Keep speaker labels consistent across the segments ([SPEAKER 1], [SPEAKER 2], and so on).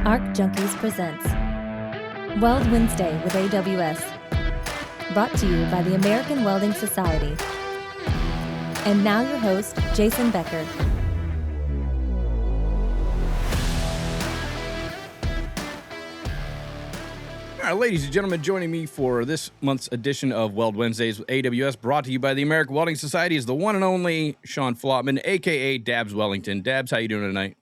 [SPEAKER 1] Arc Junkies presents Weld Wednesday with AWS, brought to you by the American Welding Society. And now your host, Jason Becker.
[SPEAKER 2] All right, ladies and gentlemen, joining me for this month's edition of Weld Wednesdays with AWS, brought to you by the American Welding Society, is the one and only Sean Flottman, a.k.a. Dabs Wellington. Dabs, how you doing tonight?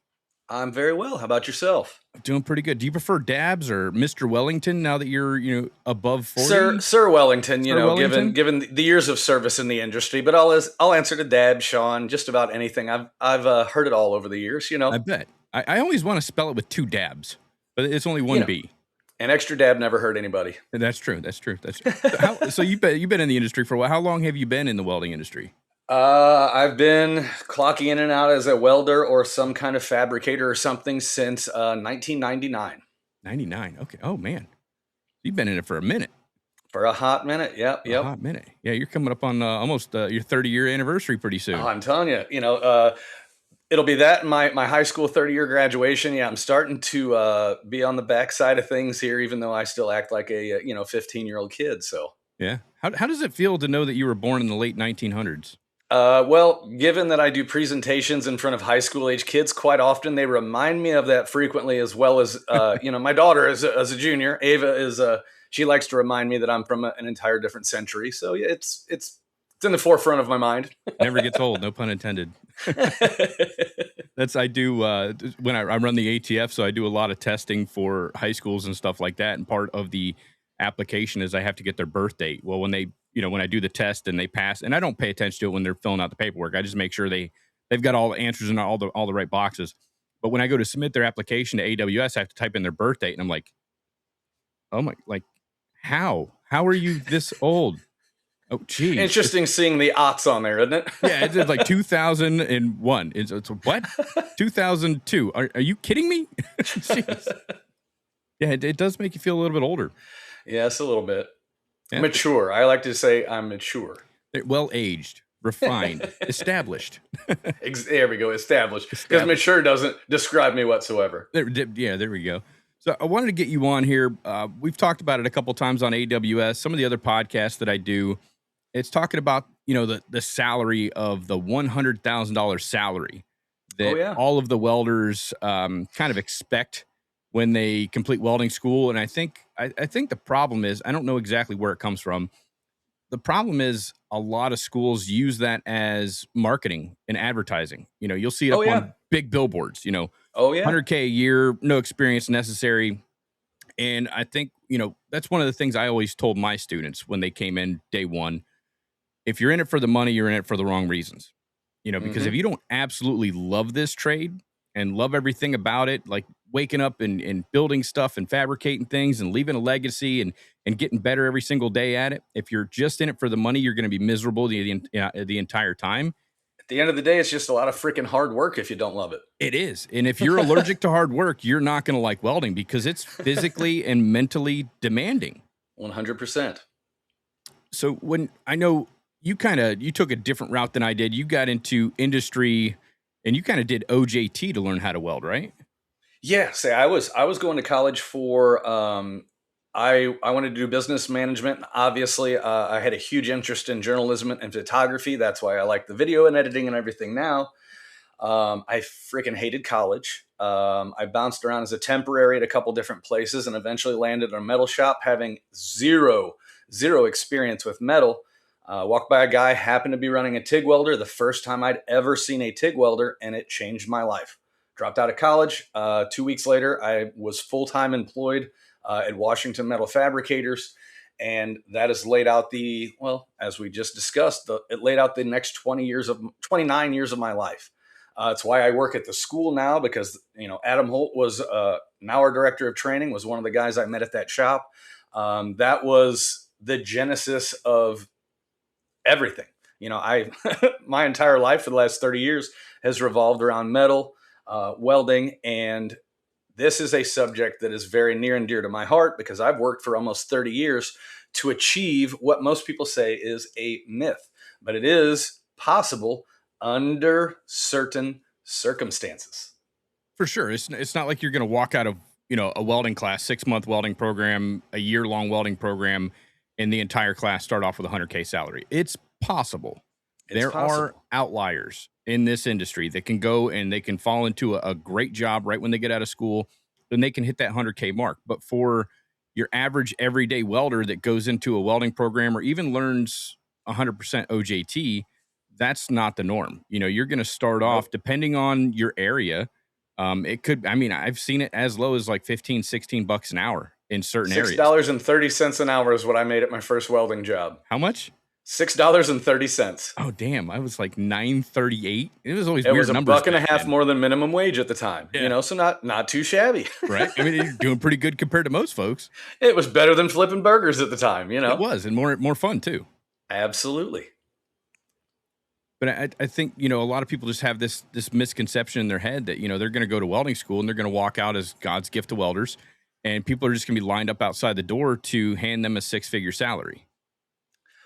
[SPEAKER 3] I'm very well. How about yourself?
[SPEAKER 2] Doing pretty good. Do you prefer Dabs or Mr. Wellington now that you're, above 40?
[SPEAKER 3] Sir Wellington,
[SPEAKER 2] Wellington?
[SPEAKER 3] given the years of service in the industry, but I'll answer to Dabs, Sean, just about anything. I've heard it all over the years,
[SPEAKER 2] I bet. I always want to spell it with two dabs, but it's only one B.
[SPEAKER 3] An extra dab never hurt anybody.
[SPEAKER 2] That's true. So you've been in the industry for a while. How long have you been in the welding industry?
[SPEAKER 3] I've been clocking in and out as a welder or some kind of fabricator or something since 1999.
[SPEAKER 2] 99. Okay. Oh man, you've been in it for a minute.
[SPEAKER 3] For a hot minute. Yep.
[SPEAKER 2] A hot minute. Yeah, you're coming up on almost your 30-year anniversary pretty soon.
[SPEAKER 3] Oh, I'm telling you, it'll be that and my high school 30-year graduation. Yeah, I'm starting to be on the backside of things here, even though I still act like a 15-year-old kid. So
[SPEAKER 2] yeah, how does it feel to know that you were born in the late 1900s?
[SPEAKER 3] Well, given that I do presentations in front of high school age kids quite often, they remind me of that frequently, as well as my daughter as a junior. Ava she likes to remind me that I'm from an entire different century. So yeah, it's in the forefront of my mind.
[SPEAKER 2] Never gets old, no pun intended. I do when I run the ATF, so I do a lot of testing for high schools and stuff like that. And part of the application is I have to get their birth date. Well, when when I do the test and they pass, and I don't pay attention to it when they're filling out the paperwork. I just make sure they've got all the answers in all the right boxes. But when I go to submit their application to AWS, I have to type in their birth date, and I'm like, oh my, how are you this old? Oh, geez.
[SPEAKER 3] Interesting seeing the aughts on there, isn't it?
[SPEAKER 2] Yeah, it's like 2001. It's what? 2002. Are you kidding me? Jeez. Yeah, it does make you feel a little bit older.
[SPEAKER 3] Yes, a little bit. Yeah. Mature. I like to say I'm mature.
[SPEAKER 2] Well-aged, refined, established.
[SPEAKER 3] There we go, established. Because mature doesn't describe me whatsoever.
[SPEAKER 2] There we go. So I wanted to get you on here. We've talked about it a couple times on AWS. Some of the other podcasts that I do, it's talking about, the salary of the $100,000 salary that all of the welders kind of expect when they complete welding school. And I think the problem is, I don't know exactly where it comes from. The problem is a lot of schools use that as marketing and advertising. You'll see it up on big billboards, $100K a year, no experience necessary. And I think, that's one of the things I always told my students when they came in day one. If you're in it for the money, you're in it for the wrong reasons, because if you don't absolutely love this trade and love everything about it, like waking up and building stuff and fabricating things and leaving a legacy and getting better every single day at it, if you're just in it for the money, you're going to be miserable the entire time.
[SPEAKER 3] At the end of the day, it's just a lot of freaking hard work if you don't love it.
[SPEAKER 2] It is. And if you're allergic to hard work, you're not going to like welding because it's physically and mentally demanding.
[SPEAKER 3] 100%.
[SPEAKER 2] So when I know you took a different route than I did, you got into industry and you kind of did OJT to learn how to weld, right?
[SPEAKER 3] Yeah. Say I was going to college for, I wanted to do business management. Obviously, I had a huge interest in journalism and photography. That's why I like the video and editing and everything now. I freaking hated college. I bounced around as a temporary at a couple different places and eventually landed in a metal shop having zero experience with metal. Walked by a guy, happened to be running a TIG welder, the first time I'd ever seen a TIG welder, and it changed my life. Dropped out of college. 2 weeks later, I was full-time employed at Washington Metal Fabricators, and that has laid out as we just discussed, it laid out the next 29 years of my life. It's why I work at the school now, because Adam Holt was now our director of training, was one of the guys I met at that shop. That was the genesis of everything. My entire life for the last 30 years has revolved around metal, welding, and this is a subject that is very near and dear to my heart because I've worked for almost 30 years to achieve what most people say is a myth, but it is possible under certain circumstances.
[SPEAKER 2] For sure. It's not like you're going to walk out of, a welding class, 6-month welding program, a year-long welding program, and the entire class start off with 100K salary. It's possible.
[SPEAKER 3] It's
[SPEAKER 2] There are
[SPEAKER 3] possible.
[SPEAKER 2] outliers in this industry that can go and they can fall into a great job right when they get out of school, then they can hit that 100K mark. But for your average everyday welder that goes into a welding program or even learns 100% OJT, that's not the norm. You're going to start off,
[SPEAKER 3] Nope.
[SPEAKER 2] depending on your area. It could, I mean, I've seen it as low as like 15, $16 an hour in certain areas.
[SPEAKER 3] $6.30 an hour is what I made at my first welding job.
[SPEAKER 2] How much?
[SPEAKER 3] $6.30.
[SPEAKER 2] Oh, damn. I was like 938. It was always
[SPEAKER 3] It
[SPEAKER 2] weird
[SPEAKER 3] was a
[SPEAKER 2] numbers
[SPEAKER 3] buck and a
[SPEAKER 2] back
[SPEAKER 3] half
[SPEAKER 2] then.
[SPEAKER 3] more than minimum wage at the time,
[SPEAKER 2] Yeah.
[SPEAKER 3] so not too shabby.
[SPEAKER 2] Right? I mean, you're doing pretty good compared to most folks.
[SPEAKER 3] It was better than flipping burgers at the time,
[SPEAKER 2] It was, and more fun too.
[SPEAKER 3] Absolutely.
[SPEAKER 2] But I think, a lot of people just have this misconception in their head that, they're going to go to welding school and they're going to walk out as God's gift to welders. And people are just going to be lined up outside the door to hand them a 6-figure salary.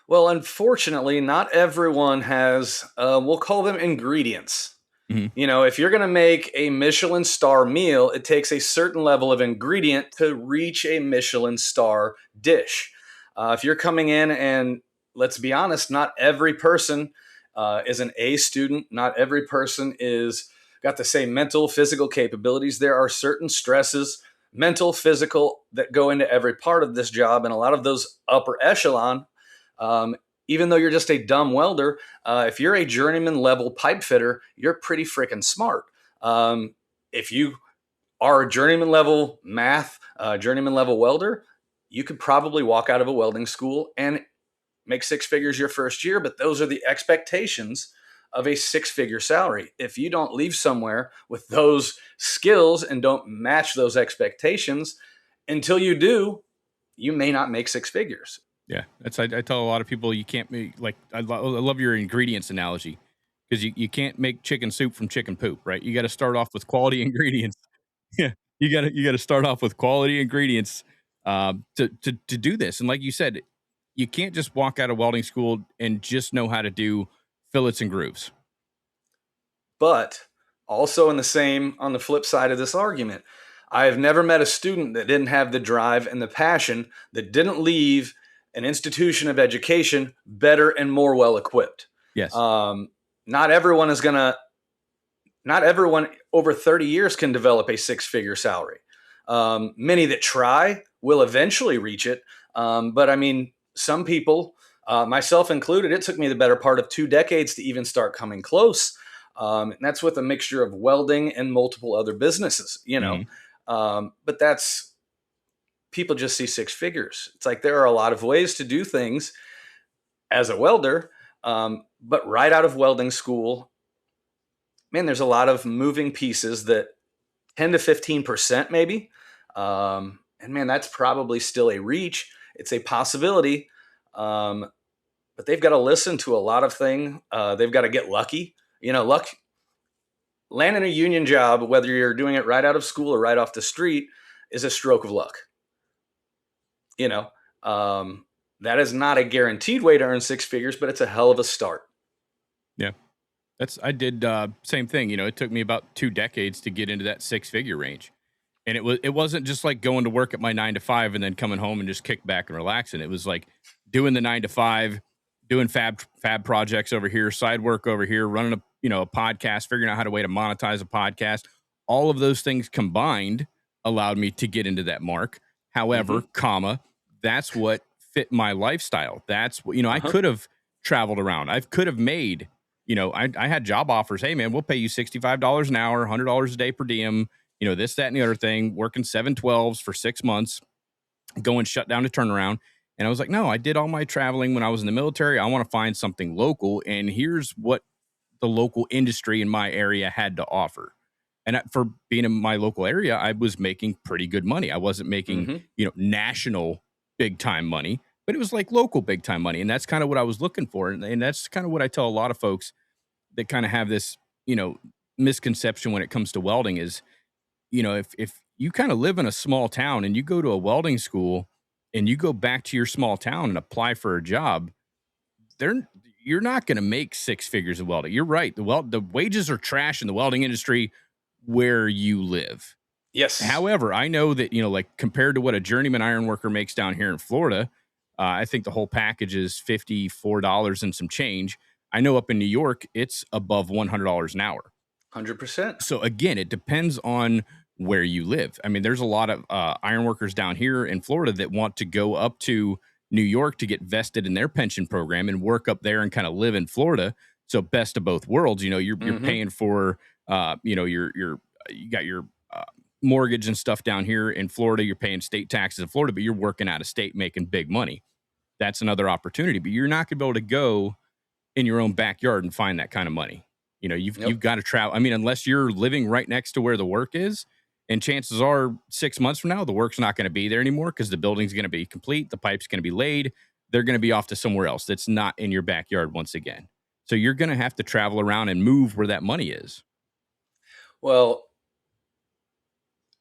[SPEAKER 3] Well, unfortunately, not everyone has, we'll call them ingredients.
[SPEAKER 2] Mhm.
[SPEAKER 3] If you're going to make a Michelin star meal, it takes a certain level of ingredient to reach a Michelin star dish. If you're coming in and, let's be honest, not every person is an A student. Not every person is got the same mental, physical capabilities. There are certain stresses, mental, physical, that go into every part of this job. And a lot of those upper echelon, even though you're just a dumb welder, if you're a journeyman level pipe fitter, you're pretty freaking smart. If you are a journeyman level math, journeyman level welder, you could probably walk out of a welding school and make 6 figures your first year, but those are the expectations of a 6-figure salary. If you don't leave somewhere with those skills and don't match those expectations, until you do, you may not make 6 figures.
[SPEAKER 2] Yeah, I tell a lot of people you can't make, like, I love your ingredients analogy, because you can't make chicken soup from chicken poop, right? You got to start off with quality ingredients. Yeah, you got to start off with quality ingredients to do this. And like you said, you can't just walk out of welding school and just know how to do fillets and grooves.
[SPEAKER 3] But also on the flip side of this argument, I have never met a student that didn't have the drive and the passion, that didn't leave an institution of education better and more well equipped.
[SPEAKER 2] Yes.
[SPEAKER 3] Not everyone over 30 years can develop a 6-figure salary. Many that try will eventually reach it. But I mean, some people, myself included, it took me the better part of 2 decades to even start coming close. And that's with a mixture of welding and multiple other businesses, but that's, people just see 6 figures. It's like, there are a lot of ways to do things as a welder. But right out of welding school, man, there's a lot of moving pieces, that 10 to 15% maybe. And man, that's probably still a reach. It's a possibility. But they've got to listen to a lot of things. They've got to get lucky. Luck, landing a union job, whether you're doing it right out of school or right off the street, is a stroke of luck. That is not a guaranteed way to earn 6 figures, but it's a hell of a start.
[SPEAKER 2] Yeah. I did same thing. It took me about 2 decades to get into that 6-figure range. And it wasn't just like going to work at my 9 to 5 and then coming home and just kick back and relaxing. It was like doing the 9 to 5, doing fab projects over here, side work over here, running a podcast, figuring out how to monetize a podcast. All of those things combined allowed me to get into that mark. However, that's what fit my lifestyle. That's what, I could have traveled around. I could have made, I had job offers. Hey man, we'll pay you $65 an hour, $100 a day per diem, this, that, and the other thing, working 7/12s for 6 months, going shut down to turnaround. And I was like, no, I did all my traveling when I was in the military. I want to find something local. And here's what the local industry in my area had to offer. And for being in my local area, I was making pretty good money. I wasn't making, national big time money, but it was like local big time money. And that's kind of what I was looking for. And that's kind of what I tell a lot of folks that kind of have this, misconception when it comes to welding is, if you kind of live in a small town and you go to a welding school and you go back to your small town and apply for a job, you're not going to make 6 figures of welding. You're right. The wages are trash in the welding industry where you live.
[SPEAKER 3] Yes.
[SPEAKER 2] However, I know that, like compared to what a journeyman iron worker makes down here in Florida, I think the whole package is $54 and some change. I know up in New York, it's above $100 an hour.
[SPEAKER 3] 100%.
[SPEAKER 2] So again, it depends on where you live. I mean, there's a lot of iron workers down here in Florida that want to go up to New York to get vested in their pension program and work up there and kind of live in Florida. So best of both worlds. You're paying for you got your mortgage and stuff down here in Florida. You're paying state taxes in Florida, but you're working out of state making big money. That's another opportunity. But you're not going to be able to go in your own backyard and find that kind of money. You've got to travel. I mean, unless you're living right next to where the work is, and chances are 6 months from now, the work's not going to be there anymore because the building's going to be complete. The pipe's going to be laid. They're going to be off to somewhere else that's not in your backyard once again. So you're going to have to travel around and move where that money is.
[SPEAKER 3] Well,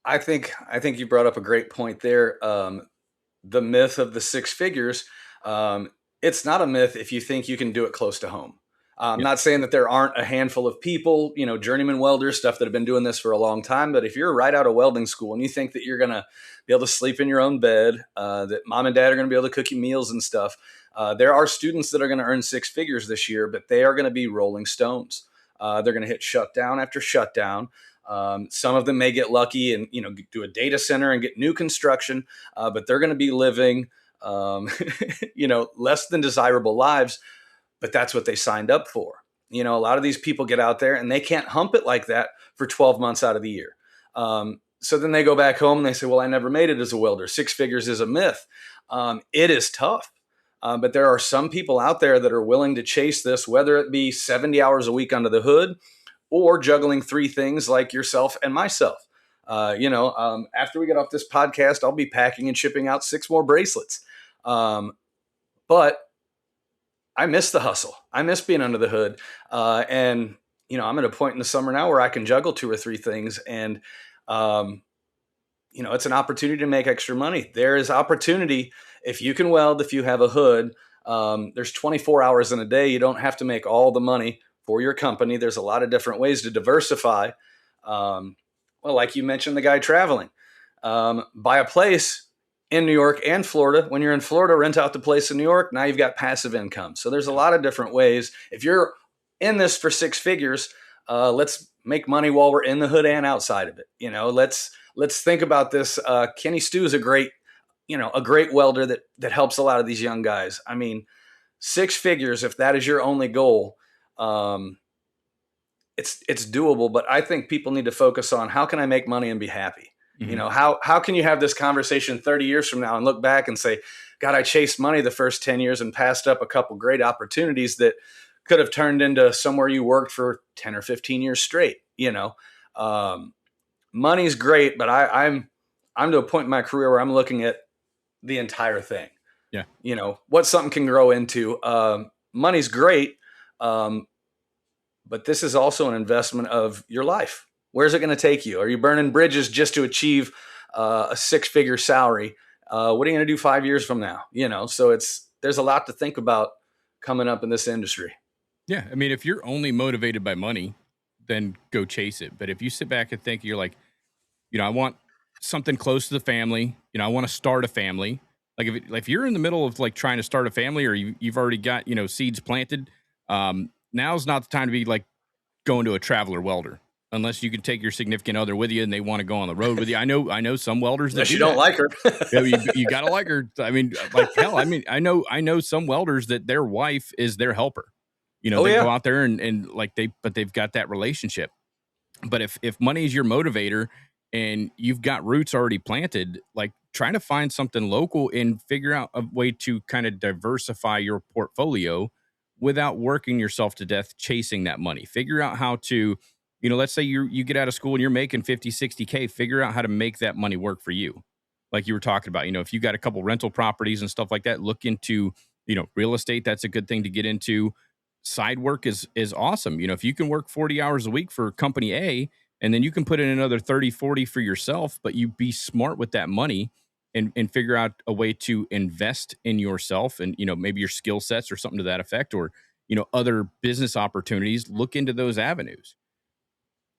[SPEAKER 3] I think you brought up a great point there. The myth of the six figures. It's not a myth if you think you can do it close to home. I'm not saying that there aren't a handful of people, journeyman welders, stuff that have been doing this for a long time. But if you're right out of welding school and you think that you're going to be able to sleep in your own bed, that mom and dad are going to be able to cook you meals and stuff, there are students that are going to earn six figures this year, but they are going to be rolling stones. They're going to hit shutdown after shutdown. Some of them may get lucky and do a data center and get new construction, but they're going to be living less than desirable lives. But that's what they signed up for. A lot of these people get out there and they can't hump it like that for 12 months out of the year. So then they go back home and they say, well, I never made it as a welder. Six figures is a myth. It is tough. But there are some people out there that are willing to chase this, whether it be 70 hours a week under the hood or juggling three things like yourself and myself. After we get off this podcast, I'll be packing and shipping out 6 more bracelets. But I miss the hustle. I miss being under the hood. I'm at a point in the summer now where I can juggle 2 or 3 things. And, it's an opportunity to make extra money. There is opportunity. If you can weld, if you have a hood, there's 24 hours in a day. You don't have to make all the money for your company. There's a lot of different ways to diversify. Like you mentioned, the guy traveling, buy a place in New York and Florida. When you're in Florida, rent out the place in New York. Now you've got passive income. So there's a lot of different ways. If you're in this for 6 figures, let's make money while we're in the hood and outside of it. Let's think about this. Kenny Stu is a great welder that helps a lot of these young guys. I mean, 6 figures, if that is your only goal, it's doable. But I think people need to focus on how can I make money and be happy. Mm-hmm. How can you have this conversation 30 years from now and look back and say, God, I chased money the first 10 years and passed up a couple great opportunities that could have turned into somewhere you worked for 10 or 15 years straight. Money's great, but I'm to a point in my career where I'm looking at the entire thing.
[SPEAKER 2] Yeah.
[SPEAKER 3] What something can grow into. Money's great. But this is also an investment of your life. Where's it going to take you? Are you burning bridges just to achieve a 6-figure salary? What are you going to do 5 years from now? So there's a lot to think about coming up in this industry.
[SPEAKER 2] Yeah. I mean, if you're only motivated by money, then go chase it. But if you sit back and think you're like, I want something close to the family, I want to start a family. Like if you're in the middle of like trying to start a family or you've already got, seeds planted, now's not the time to be like going to a traveler welder. Unless you can take your significant other with you and they want to go on the road with you. I know some welders that
[SPEAKER 3] you don't like her.
[SPEAKER 2] you gotta like her. I mean, like hell. I mean, I know some welders that their wife is their helper. They go out there and like they've got that relationship. But if money is your motivator and you've got roots already planted, like trying to find something local and figure out a way to kind of diversify your portfolio without working yourself to death chasing that money. Figure out how to, let's say you get out of school and you're making 50, 60K, figure out how to make that money work for you. Like you were talking about, if you got a couple rental properties and stuff like that, look into, real estate. That's a good thing to get into. Side work is awesome. If you can work 40 hours a week for company A, and then you can put in another 30, 40 for yourself, but you be smart with that money and figure out a way to invest in yourself and, maybe your skill sets or something to that effect, or, other business opportunities, look into those avenues.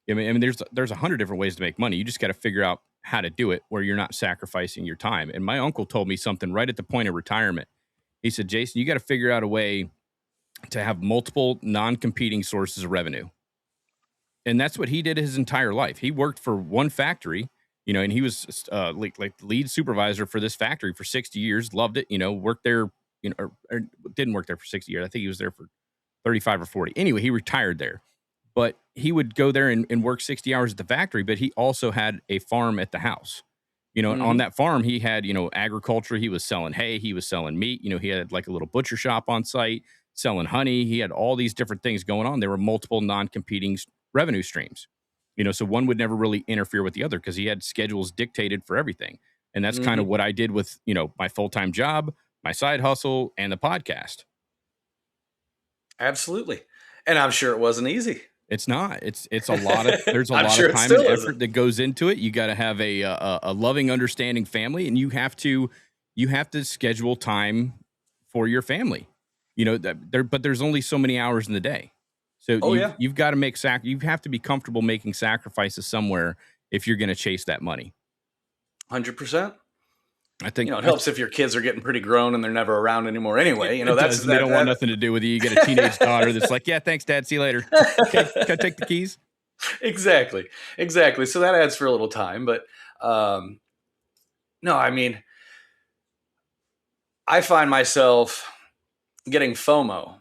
[SPEAKER 2] I mean, there's 100 different ways to make money. You just got to figure out how to do it where you're not sacrificing your time. And my uncle told me something right at the point of retirement. He said, Jason, you got to figure out a way to have multiple non-competing sources of revenue. And that's what he did his entire life. He worked for one factory, and he was like the lead supervisor for this factory for 60 years, loved it, worked there, or didn't work there for 60 years. I think he was there for 35 or 40. Anyway, he retired there. But he would go there and work 60 hours at the factory, but he also had a farm at the house. And on that farm, he had, agriculture. He was selling hay. He was selling meat. He had like a little butcher shop on site, selling honey. He had all these different things going on. There were multiple non-competing revenue streams. So one would never really interfere with the other because he had schedules dictated for everything. And that's kind of what I did with, my full-time job, my side hustle, and the podcast.
[SPEAKER 3] Absolutely. And I'm sure it wasn't easy.
[SPEAKER 2] It's not. It's a lot of. There's a lot
[SPEAKER 3] sure
[SPEAKER 2] of time and effort that goes into it. You got to have a loving, understanding family, and you have to schedule time for your family. But there's only so many hours in the day, so you've got to make You have to be comfortable making sacrifices somewhere if you're going to chase that money.
[SPEAKER 3] 100%.
[SPEAKER 2] I think
[SPEAKER 3] it helps if your kids are getting pretty grown and they're never around anymore. Anyway,
[SPEAKER 2] they don't want nothing to do with you. You get a teenage daughter that's like, "Yeah, thanks, Dad. See you later. Okay, can I take the keys?"
[SPEAKER 3] Exactly. So that adds for a little time, but no, I mean, I find myself getting FOMO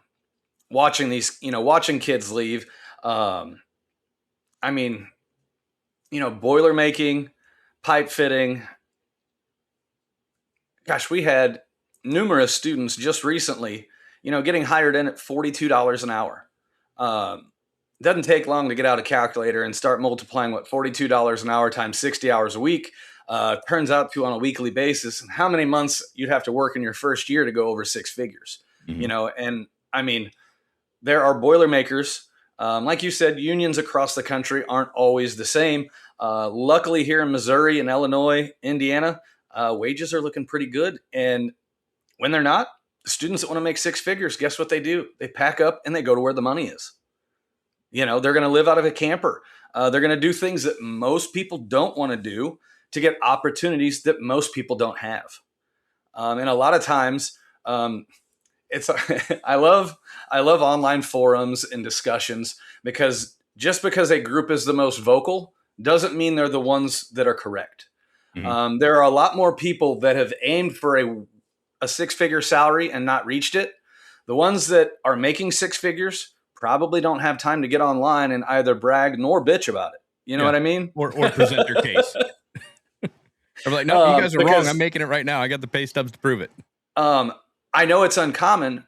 [SPEAKER 3] watching watching kids leave. I mean, boiler making, pipe fitting. Gosh, we had numerous students just recently, getting hired in at $42 an hour. Doesn't take long to get out a calculator and start multiplying what $42 an hour times 60 hours a week turns out to on a weekly basis, and how many months you'd have to work in your first year to go over six figures. And I mean, there are Boilermakers. Like you said, unions across the country aren't always the same. Luckily here in Missouri and Illinois, Indiana, wages are looking pretty good. And when they're not, the students that want to make six figures, guess what they do? They pack up and they go to where the money is. They're going to live out of a camper. They're going to do things that most people don't want to do to get opportunities that most people don't have. And a lot of times, it's I love online forums and discussions because just because a group is the most vocal doesn't mean they're the ones that are correct. There are a lot more people that have aimed for a six-figure salary and not reached it. The ones that are making six figures probably don't have time to get online and either brag nor bitch about it. You know what I mean?
[SPEAKER 2] Or present your case. I'm like, no, you guys are wrong. I'm making it right now. I got the pay stubs to prove it.
[SPEAKER 3] I know it's uncommon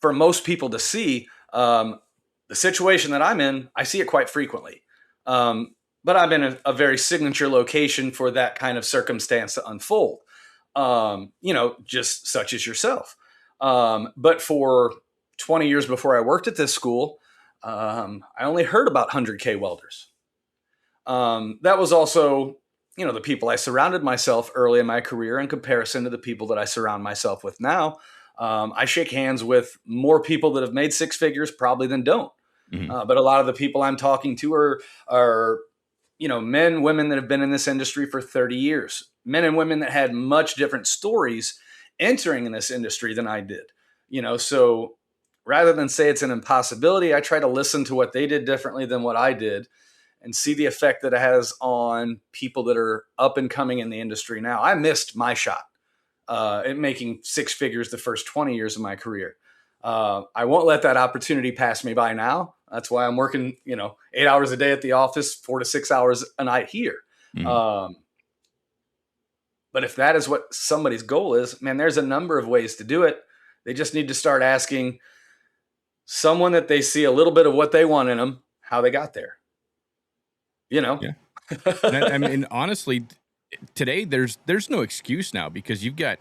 [SPEAKER 3] for most people to see the situation that I'm in. I see it quite frequently. But I'm in a very signature location for that kind of circumstance to unfold, just such as yourself. But for 20 years before I worked at this school, I only heard about 100K welders. That was also, the people I surrounded myself early in my career in comparison to the people that I surround myself with now. I shake hands with more people that have made six figures probably than don't. But a lot of the people I'm talking to are men, women that have been in this industry for 30 years, men and women that had much different stories entering in this industry than I did, so rather than say it's an impossibility, I try to listen to what they did differently than what I did and see the effect that it has on people that are up and coming in the industry now. I missed my shot at making six figures the first 20 years of my career. I won't let that opportunity pass me by now. That's why I'm working, 8 hours a day at the office, 4 to 6 hours a night here. But if that is what somebody's goal is, man, there's a number of ways to do it. They just need to start asking someone that they see a little bit of what they want in them, how they got there.
[SPEAKER 2] Yeah. I mean, honestly, today there's no excuse now because you've got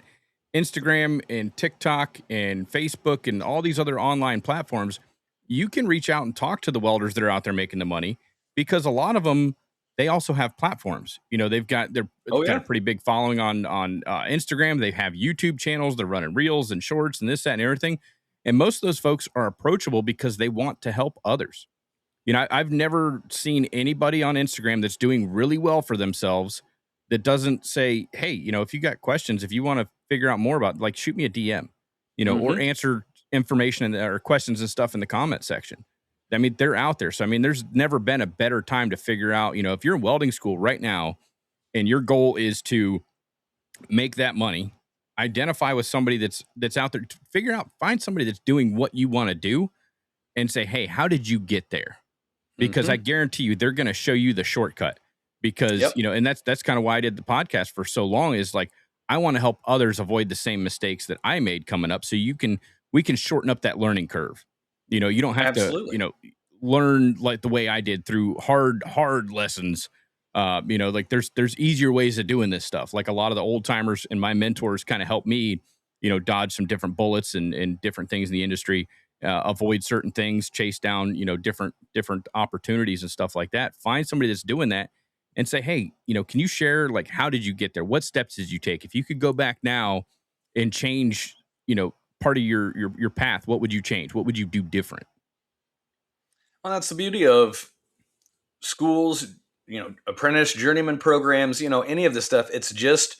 [SPEAKER 2] Instagram and TikTok and Facebook and all these other online platforms. You can reach out and talk to the welders that are out there making the money because a lot of them, they also have platforms. They've got got a pretty big following on Instagram. They have YouTube channels. They're running reels and shorts and this, that, and everything. And most of those folks are approachable because they want to help others. I've never seen anybody on Instagram that's doing really well for themselves that doesn't say, hey, if you got questions, if you want to figure out more about, like, shoot me a DM, or
[SPEAKER 3] Hmm.
[SPEAKER 2] answer information or questions and stuff in the comment section. I mean, they're out there. So, I mean, there's never been a better time to figure out, if you're in welding school right now and your goal is to make that money, identify with somebody that's out there, figure out, find somebody that's doing what you want to do and say, hey, how did you get there? Because I
[SPEAKER 3] Hmm.
[SPEAKER 2] guarantee you they're going to show you the shortcut. Because
[SPEAKER 3] Yep.
[SPEAKER 2] and that's kind of why I did the podcast for so long, is like, I want to help others avoid the same mistakes that I made coming up, so we can shorten up that learning curve. You don't have to
[SPEAKER 3] Absolutely.
[SPEAKER 2] learn like the way I did through hard lessons. Like, there's easier ways of doing this stuff. Like, a lot of the old timers and my mentors kind of helped me, dodge some different bullets and different things in the industry, avoid certain things, chase down, different opportunities and stuff like that. Find somebody that's doing that and say, hey, can you share, like, how did you get there? What steps did you take? If you could go back now and change, part of your path, what would you change? What would you do different?
[SPEAKER 3] Well, that's the beauty of schools, apprentice, journeyman programs, any of this stuff. It's just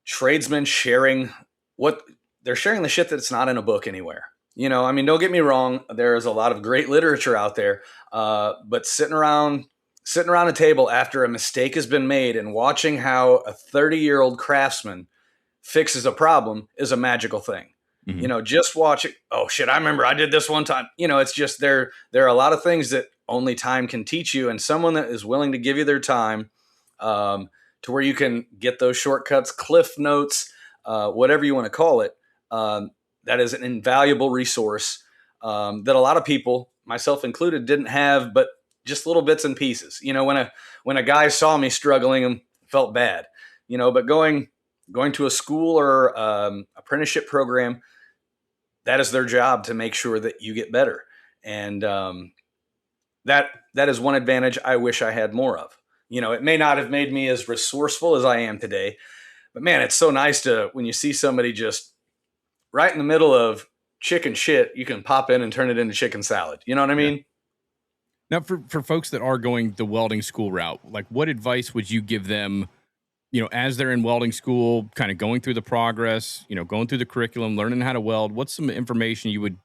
[SPEAKER 3] tradesmen sharing what they're sharing, the shit that's not in a book anywhere. I mean, don't get me wrong. There's a lot of great literature out there, but sitting around a table after a mistake has been made and watching how a 30-year-old craftsman fixes a problem is a magical thing.
[SPEAKER 2] Hmm.
[SPEAKER 3] Just watch it. Oh shit, I remember I did this one time. It's just there are a lot of things that only time can teach you, and someone that is willing to give you their time, to where you can get those shortcuts, cliff notes, whatever you want to call it. That is an invaluable resource, that a lot of people, myself included, didn't have, but just little bits and pieces. When a guy saw me struggling and felt bad, but going to a school or apprenticeship program, that is their job to make sure that you get better. And that is one advantage I wish I had more of. It may not have made me as resourceful as I am today, but man, it's so nice to, when you see somebody just right in the middle of chicken shit, you can pop in and turn it into chicken salad. You know what I
[SPEAKER 2] Yeah.
[SPEAKER 3] mean?
[SPEAKER 2] Now, for folks that are going the welding school route, like, what advice would you give them, as they're in welding school, kind of going through the progress, going through the curriculum, learning how to weld? What's some information you would,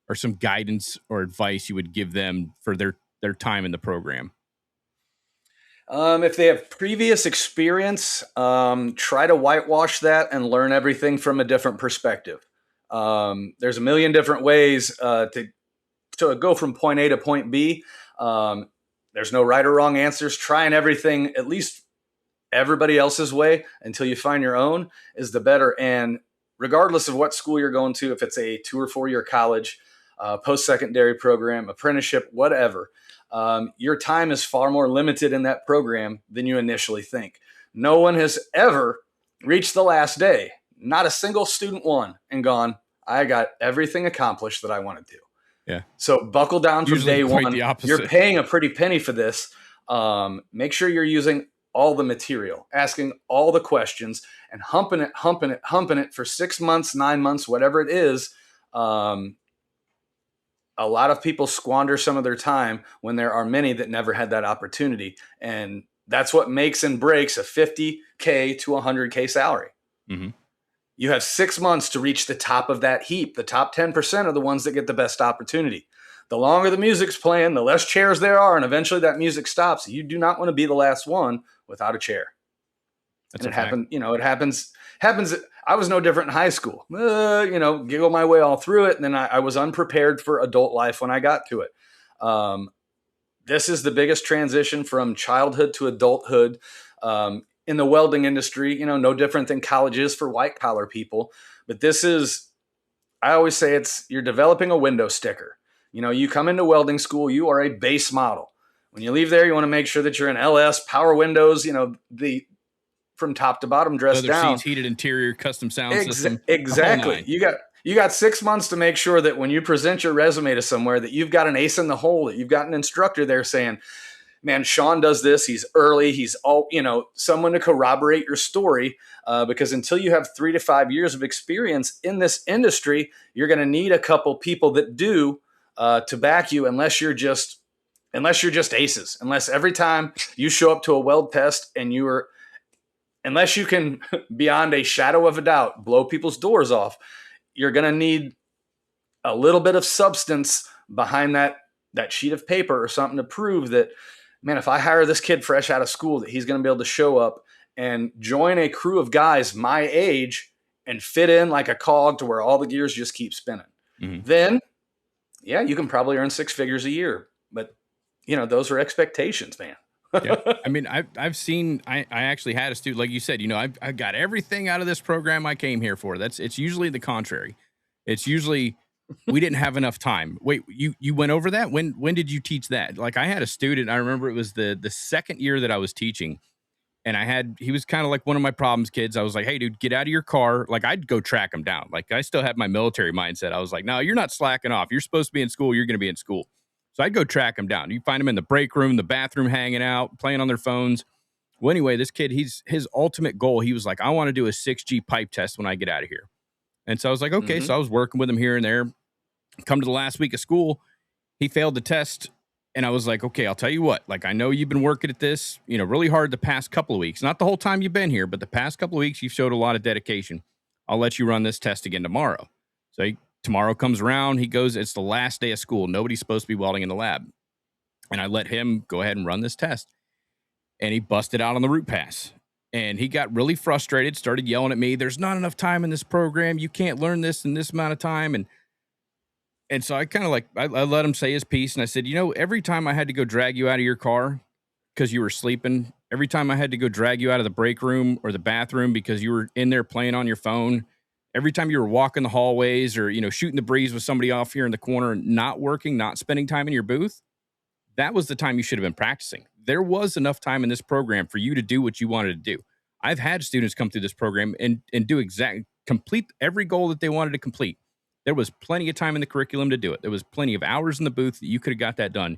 [SPEAKER 2] or some guidance or advice you would give them for their time in the program?
[SPEAKER 3] If they have previous experience, try to whitewash that and learn everything from a different perspective. There's a million different ways to go from point A to point B. There's no right or wrong answers. Trying everything, at least everybody else's way, until you find your own, is the better. And regardless of what school you're going to, if it's a 2 or 4 year college, post-secondary program, apprenticeship, whatever, your time is far more limited in that program than you initially think. No one has ever reached the last day, not a single student one, and gone, I got everything accomplished that I wanted to.
[SPEAKER 2] Yeah.
[SPEAKER 3] So buckle down from
[SPEAKER 2] Usually
[SPEAKER 3] day
[SPEAKER 2] quite
[SPEAKER 3] one.
[SPEAKER 2] the opposite.
[SPEAKER 3] You're paying a pretty penny for this. Make sure you're using all the material, asking all the questions, and humping it for 6 months, 9 months, whatever it is. A lot of people squander some of their time when there are many that never had that opportunity. And that's what makes and breaks a $50K to $100K salary.
[SPEAKER 2] Mm-hmm.
[SPEAKER 3] You have 6 months to reach the top of that heap. The top 10% are the ones that get the best opportunity. The longer the music's playing, the less chairs there are, and eventually that music stops. You do not want to be the last one without a chair.
[SPEAKER 2] That's
[SPEAKER 3] And
[SPEAKER 2] a fact.
[SPEAKER 3] it happens. I was no different in high school. Giggle my way all through it, and then I was unprepared for adult life when I got to it. This is the biggest transition from childhood to adulthood. In the welding industry, no different than college is for white collar people. But this is, I always say, you're developing a window sticker. You come into welding school, you are a base model. When you leave there, you want to make sure that you're in LS, power windows, the from top to bottom, dressed
[SPEAKER 2] Leather
[SPEAKER 3] down.
[SPEAKER 2] seats, heated interior, custom sound system.
[SPEAKER 3] Exactly. You got 6 months to make sure that when you present your resume to somewhere, that you've got an ace in the hole, that you've got an instructor there saying, man, Sean does this. He's early. He's someone to corroborate your story. Because until you have 3 to 5 years of experience in this industry, you're going to need a couple people that do, to back you unless you're just aces. Unless every time you show up to a weld test and unless you can beyond a shadow of a doubt blow people's doors off, you're going to need a little bit of substance behind that sheet of paper or something to prove that, man, if I hire this kid fresh out of school, that he's going to be able to show up and join a crew of guys my age and fit in like a cog to where all the gears just keep spinning. Mm-hmm. Then, yeah, you can probably earn 6 figures a year. But, those are expectations, man.
[SPEAKER 2] Yeah. I mean, I've seen, I actually had a student, like you said, I got everything out of this program I came here for. It's usually the contrary. It's usually, we didn't have enough time. Wait, you went over that? When did you teach that? Like, I had a student, I remember it was the second year that I was teaching, and he was kind of like one of my problems kids. I was like, hey dude, get out of your car. Like, I'd go track him down. Like, I still had my military mindset. I was like, no, you're not slacking off. You're supposed to be in school. You're going to be in school. So I'd go track him down. You find him in the break room, the bathroom, hanging out, playing on their phones. Well, anyway, this kid, his ultimate goal, he was like, I want to do a 6G pipe test when I get out of here. And so I was like, okay. Mm-hmm. So I was working with him here and there. Come to the last week of school, he failed the test. And I was like, okay, I'll tell you what, like, I know you've been working at this, really hard the past couple of weeks, not the whole time you've been here, but the past couple of weeks, you've showed a lot of dedication. I'll let you run this test again tomorrow. So tomorrow comes around, he goes, it's the last day of school. Nobody's supposed to be welding in the lab. And I let him go ahead and run this test. And he busted out on the root pass. And he got really frustrated, started yelling at me, there's not enough time in this program. You can't learn this in this amount of time. And so I kind of I let him say his piece. And I said, every time I had to go drag you out of your car because you were sleeping, every time I had to go drag you out of the break room or the bathroom because you were in there playing on your phone, every time you were walking the hallways or, shooting the breeze with somebody off here in the corner, not working, not spending time in your booth, that was the time you should have been practicing. There was enough time in this program for you to do what you wanted to do. I've had students come through this program and complete every goal that they wanted to complete. There was plenty of time in the curriculum to do it. There was plenty of hours in the booth that you could have got that done.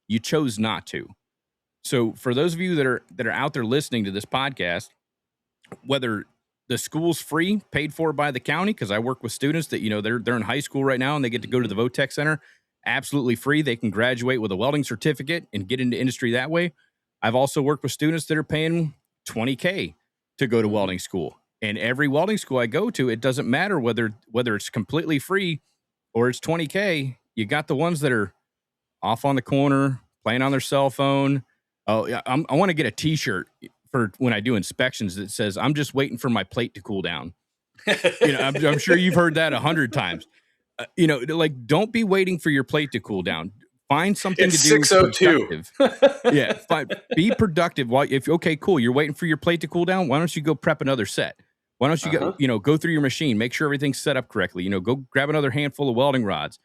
[SPEAKER 2] You chose not to. So for those of you that are out there listening to this podcast, whether the school's free, paid for by the county, because I work with students that, they're in high school right now and they get to go to the VOTEC Center, absolutely free. They can graduate with a welding certificate and get into industry that way. I've also worked with students that are paying $20K to go to welding school. And every welding school I go to, it doesn't matter whether it's completely free or it's $20K. You got the ones that are off on the corner, playing on their cell phone. Oh, yeah, I want to get a T-shirt for when I do inspections that says, I'm just waiting for my plate to cool down. I'm sure you've heard that 100 times. Don't be waiting for your plate to cool down. Find something
[SPEAKER 3] it's
[SPEAKER 2] to do.
[SPEAKER 3] 6:02.
[SPEAKER 2] Yeah, be productive. Okay, cool. You're waiting for your plate to cool down. Why don't you go prep another set? Why don't you go through your machine, make sure everything's set up correctly. Go grab another handful of welding rods.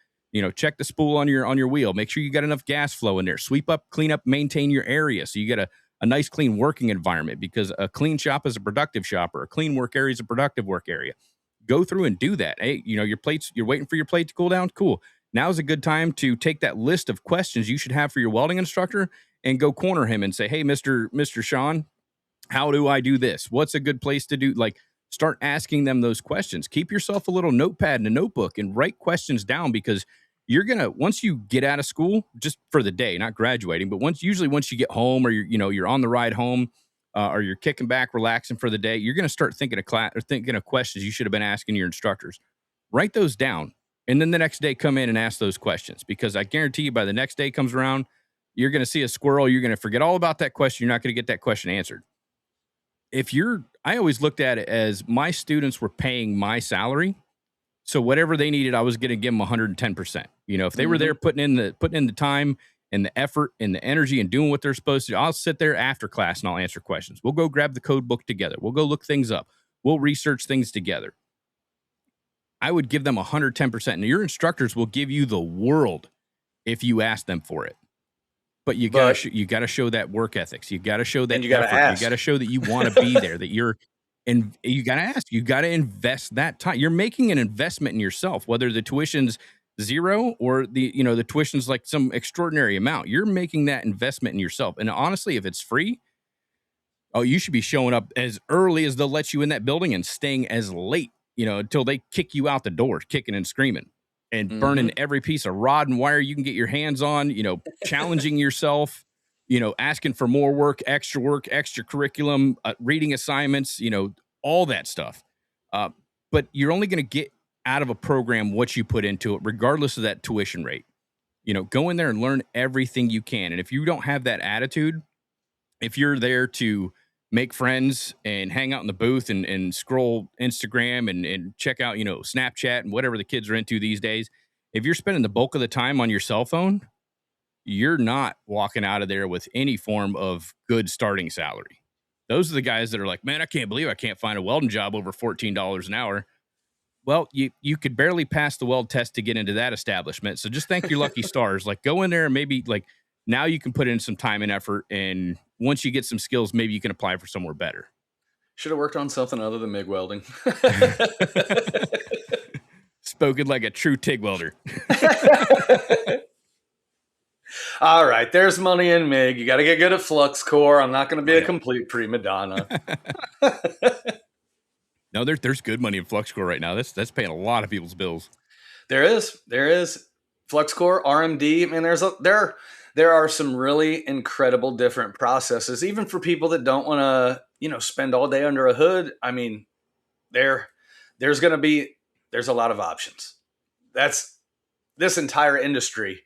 [SPEAKER 2] Check the spool on your wheel. Make sure you got enough gas flow in there. Sweep up, clean up, maintain your area so you get a nice clean working environment, because a clean shop is a productive shop, or a clean work area is a productive work area. Go through and do that. Hey, your plates, you're waiting for your plate to cool down. Cool. Now is a good time to take that list of questions you should have for your welding instructor and go corner him and say, hey, Mr. Sean, how do I do this? What's a good place to do? Start asking them those questions. Keep yourself a little notepad and a notebook and write questions down, because once you get out of school, just for the day, not graduating, but once you get home, or you're on the ride home, or you're kicking back, relaxing for the day, you're going to start thinking of questions you should have been asking your instructors. Write those down. And then the next day, come in and ask those questions, because I guarantee you by the next day comes around, you're going to see a squirrel. You're going to forget all about that question. You're not going to get that question answered. I always looked at it as my students were paying my salary. So whatever they needed, I was going to give them 110%. If they were there putting in the time and the effort and the energy and doing what they're supposed to do, I'll sit there after class and I'll answer questions. We'll go grab the code book together. We'll go look things up. We'll research things together. I would give them 110%. And your instructors will give you the world if you ask them for it. But you got to show that work ethics. You got to show that effort. You got to show that you want to be there, that and you got to ask. You got to invest that time. You're making an investment in yourself, whether the tuition's zero or the tuition's like some extraordinary amount. You're making that investment in yourself. And honestly, if it's free, you should be showing up as early as they'll let you in that building and staying as late, until they kick you out the door, kicking and screaming. and burning every piece of rod and wire you can get your hands on, challenging yourself, asking for more work, extra curriculum, reading assignments, all that stuff. But you're only going to get out of a program what you put into it, regardless of that tuition rate. Go in there and learn everything you can. And if you don't have that attitude, if you're there to make friends and hang out in the booth and scroll Instagram and check out, Snapchat and whatever the kids are into these days, if you're spending the bulk of the time on your cell phone, you're not walking out of there with any form of good starting salary. Those are the guys that are like, man, I can't believe I can't find a welding job over $14 an hour. Well, you could barely pass the weld test to get into that establishment. So just thank your lucky stars. Like, go in there and maybe now you can put in some time and effort. And once you get some skills, maybe you can apply for somewhere better.
[SPEAKER 3] Should have worked on something other than MIG welding.
[SPEAKER 2] Spoken like a true TIG welder.
[SPEAKER 3] All right, there's money in MIG. You got to get good at flux core. I'm not going to be a complete prima donna.
[SPEAKER 2] No, there's good money in flux core right now. That's paying a lot of people's bills. There
[SPEAKER 3] is flux core, RMD. I mean, there are some really incredible different processes, even for people that don't want to, spend all day under a hood. I mean, there's a lot of options. That's this entire industry.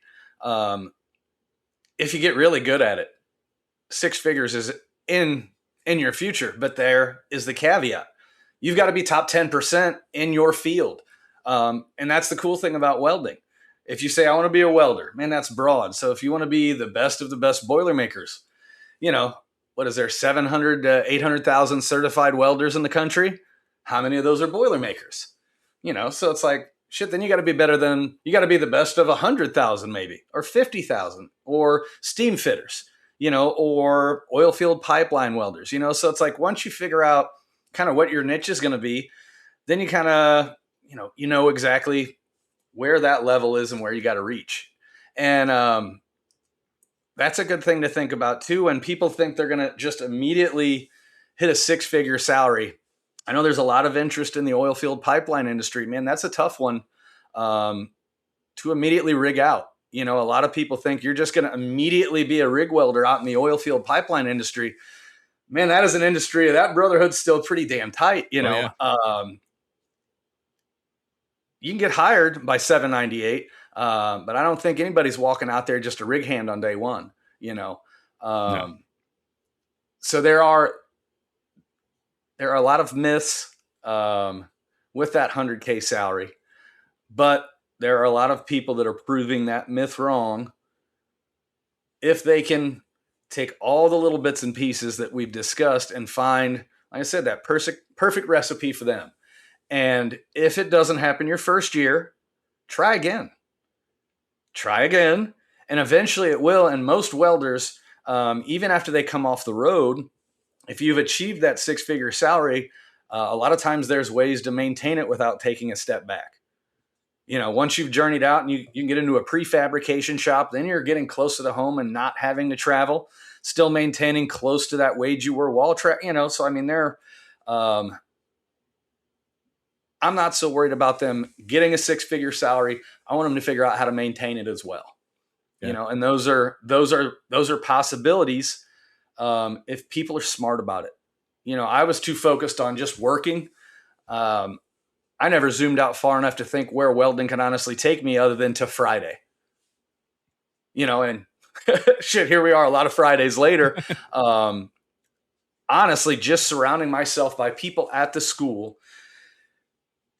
[SPEAKER 3] If you get really good at it, 6 figures is in your future, but there is the caveat. You've got to be top 10% in your field. And that's the cool thing about welding. If you say, I want to be a welder, man, that's broad. So if you want to be the best of the best Boilermakers, what is there, 700 to 800,000 certified welders in the country? How many of those are Boilermakers? So it's like, shit, then you got to be the best of 100,000 maybe, or 50,000, or steam fitters, or oil field pipeline welders, So it's like, once you figure out kind of what your niche is going to be, then you kind of, exactly where that level is and where you got to reach. And that's a good thing to think about too. When people think they're going to just immediately hit a 6-figure salary, I know there's a lot of interest in the oil field pipeline industry, man. That's a tough one to immediately rig out. A lot of people think you're just going to immediately be a rig welder out in the oil field pipeline industry. Man, that is an industry, that brotherhood's still pretty damn tight, Oh, yeah. You can get hired by $798, but I don't think anybody's walking out there just a rig hand on day one, No. So there are a lot of myths with that 100K salary, but there are a lot of people that are proving that myth wrong if they can take all the little bits and pieces that we've discussed and find, like I said, that perfect recipe for them. And if it doesn't happen your first year, try again. And eventually it will. And most welders, even after they come off the road, if you've achieved that 6-figure salary, a lot of times there's ways to maintain it without taking a step back. Once you've journeyed out and you can get into a prefabrication shop, then you're getting closer to home and not having to travel, still maintaining close to that wage you were while So, I mean, I'm not so worried about them getting a 6-figure salary. I want them to figure out how to maintain it as well. Yeah. And those are possibilities. If people are smart about it. I was too focused on just working. I never zoomed out far enough to think where welding can honestly take me other than to Friday. And shit, here we are a lot of Fridays later. Honestly, just surrounding myself by people at the school,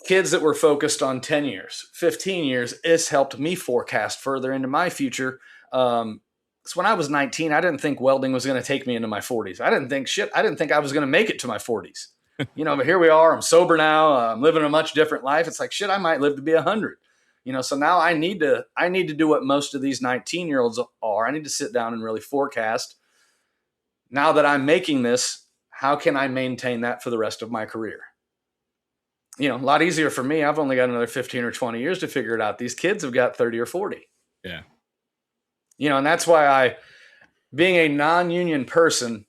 [SPEAKER 3] kids that were focused on 10 years, 15 years, it's helped me forecast further into my future. So when I was 19, I didn't think welding was going to take me into my 40s. I didn't think I was going to make it to my 40s. But here we are. I'm sober now. I'm living a much different life. It's like, shit, I might live to be 100. So now I need to do what most of these 19-year-olds are. I need to sit down and really forecast. Now that I'm making this, how can I maintain that for the rest of my career? A lot easier for me. I've only got another 15 or 20 years to figure it out. These kids have got 30 or 40.
[SPEAKER 2] Yeah.
[SPEAKER 3] And that's why being a non-union person,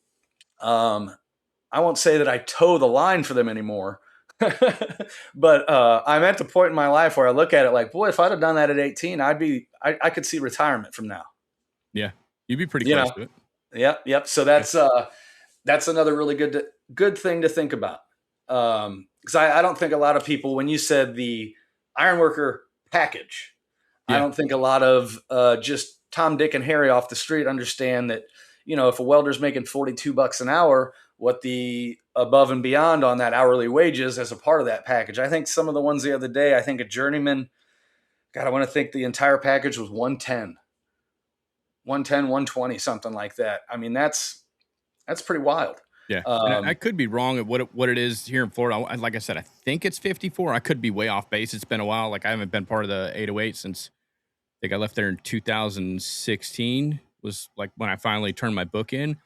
[SPEAKER 3] I won't say that I toe the line for them anymore, But I'm at the point in my life where I look at it like, boy, if I'd have done that at 18, I could see retirement from now.
[SPEAKER 2] Yeah. You'd be pretty
[SPEAKER 3] You
[SPEAKER 2] close
[SPEAKER 3] know,
[SPEAKER 2] to it.
[SPEAKER 3] yep. So that's another really good thing to think about. Because I don't think a lot of people, when you said the ironworker package, I
[SPEAKER 2] Yeah.
[SPEAKER 3] don't think a lot of just Tom, Dick, and Harry off the street understand that, if a welder's making $42 an hour, what the above and beyond on that hourly wages as a part of that package. I think some of the ones the other day, I think a journeyman, God, I want to think the entire package was 110, 120, something like that. I mean, that's pretty wild.
[SPEAKER 2] Yeah. And I could be wrong at what it is here in Florida. Like I said, I think it's 54. I could be way off base. It's been a while. Like I haven't been part of the 808 since I think I left there in 2016 was like when I finally turned my book in.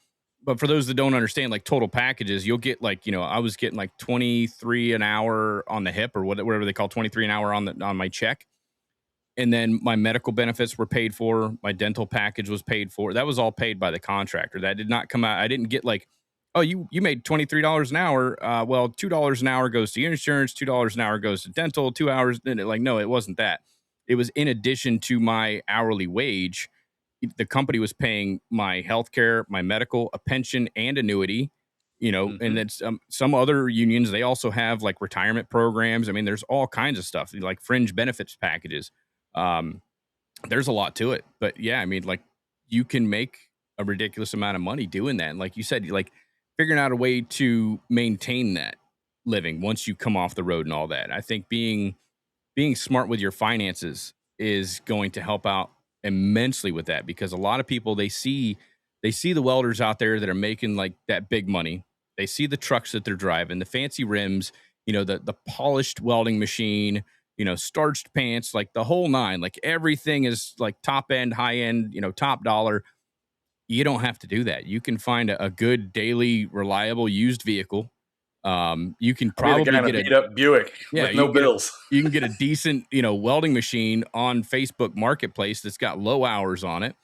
[SPEAKER 2] But for those that don't understand, like total packages, you'll get like, I was getting like 23 an hour on the hip or whatever they call 23 an hour on my check. And then my medical benefits were paid for. My dental package was paid for. That was all paid by the contractor. That did not come out. I didn't get like, oh, you made $23 an hour. Well, $2 an hour goes to your insurance. $2 an hour goes to dental. 2 hours. Like, no, it wasn't that. It was in addition to my hourly wage. The company was paying my health care, my medical, a pension, and annuity. And then some other unions, they also have like retirement programs. I mean, there's all kinds of stuff like fringe benefits packages. There's a lot to it, but yeah, I mean, like you can make a ridiculous amount of money doing that. And like you said, like figuring out a way to maintain that living once you come off the road and all that. I think being smart with your finances is going to help out immensely with that, because a lot of people, they see the welders out there that are making like that big money. They see the trucks that they're driving, the fancy rims, the polished welding machine, starched pants, like the whole nine, like everything is like top end, high end, top dollar. You don't have to do that. You can find a good daily reliable used vehicle. You can
[SPEAKER 3] I'll be the guy
[SPEAKER 2] probably
[SPEAKER 3] in a
[SPEAKER 2] get
[SPEAKER 3] beat up Buick with no bills.
[SPEAKER 2] You can get a decent, welding machine on Facebook Marketplace that's got low hours on it,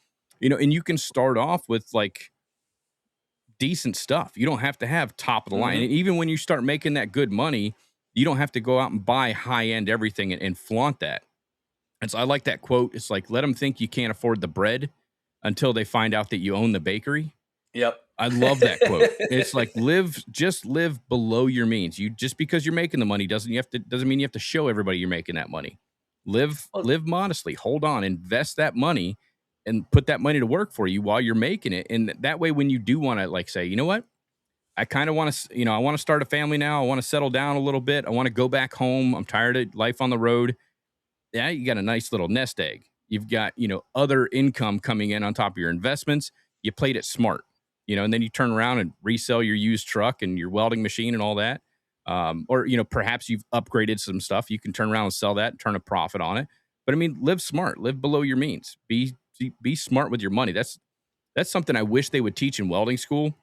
[SPEAKER 2] and you can start off with like decent stuff. You don't have to have top of the line. And even when you start making that good money, you don't have to go out and buy high end everything and flaunt that. And so I like that quote. It's like, let them think you can't afford the bread until they find out that you own the bakery.
[SPEAKER 3] Yep.
[SPEAKER 2] I love that quote. It's like just live below your means. You just because you're making the money doesn't mean you have to show everybody you're making that money. Live modestly. Hold on, invest that money and put that money to work for you while you're making it. And that way, when you do want to like say, you know what? I kind of want to, I want to start a family now. I want to settle down a little bit. I want to go back home. I'm tired of life on the road. Yeah, you got a nice little nest egg. You've got, other income coming in on top of your investments. You played it smart, and then you turn around and resell your used truck and your welding machine and all that. Or, perhaps you've upgraded some stuff. You can turn around and sell that and turn a profit on it. But I mean, live smart, live below your means. Be smart with your money. That's something I wish they would teach in welding school.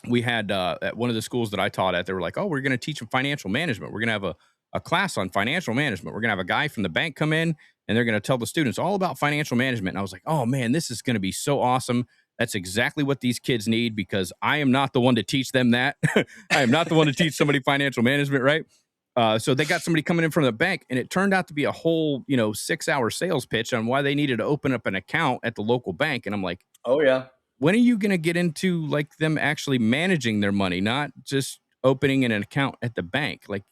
[SPEAKER 2] We had at one of the schools that I taught at, they were like, oh, we're going to teach them financial management. We're going to have a class on financial management. We're going to have a guy from the bank come in and they're going to tell the students all about financial management. And I was like, oh man, this is going to be so awesome. That's exactly what these kids need, because I am not the one to teach them that. I am not the one to teach somebody financial management, right? So they got somebody coming in from the bank, and it turned out to be a whole, 6-hour sales pitch on why they needed to open up an account at the local bank. And I'm like,
[SPEAKER 3] oh yeah.
[SPEAKER 2] When are you going to get into like them actually managing their money, not just opening an account at the bank? Like,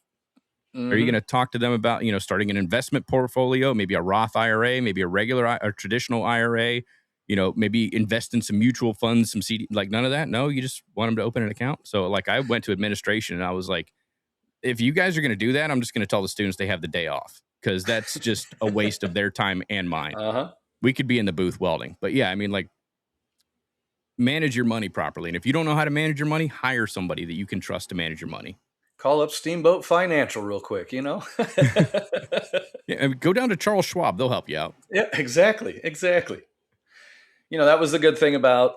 [SPEAKER 2] are you going to talk to them about, starting an investment portfolio, maybe a Roth IRA, maybe a regular or traditional IRA, maybe invest in some mutual funds, some CD, like none of that? No, you just want them to open an account. So like I went to administration and I was like, if you guys are going to do that, I'm just going to tell the students they have the day off, because that's just a waste of their time and mine. We could be in the booth welding, but yeah, I mean, like, manage your money properly. And if you don't know how to manage your money, hire somebody that you can trust to manage your money.
[SPEAKER 3] Call up Steamboat Financial real quick,
[SPEAKER 2] Yeah, I mean, go down to Charles Schwab. They'll help you out.
[SPEAKER 3] Yeah, exactly. That was the good thing about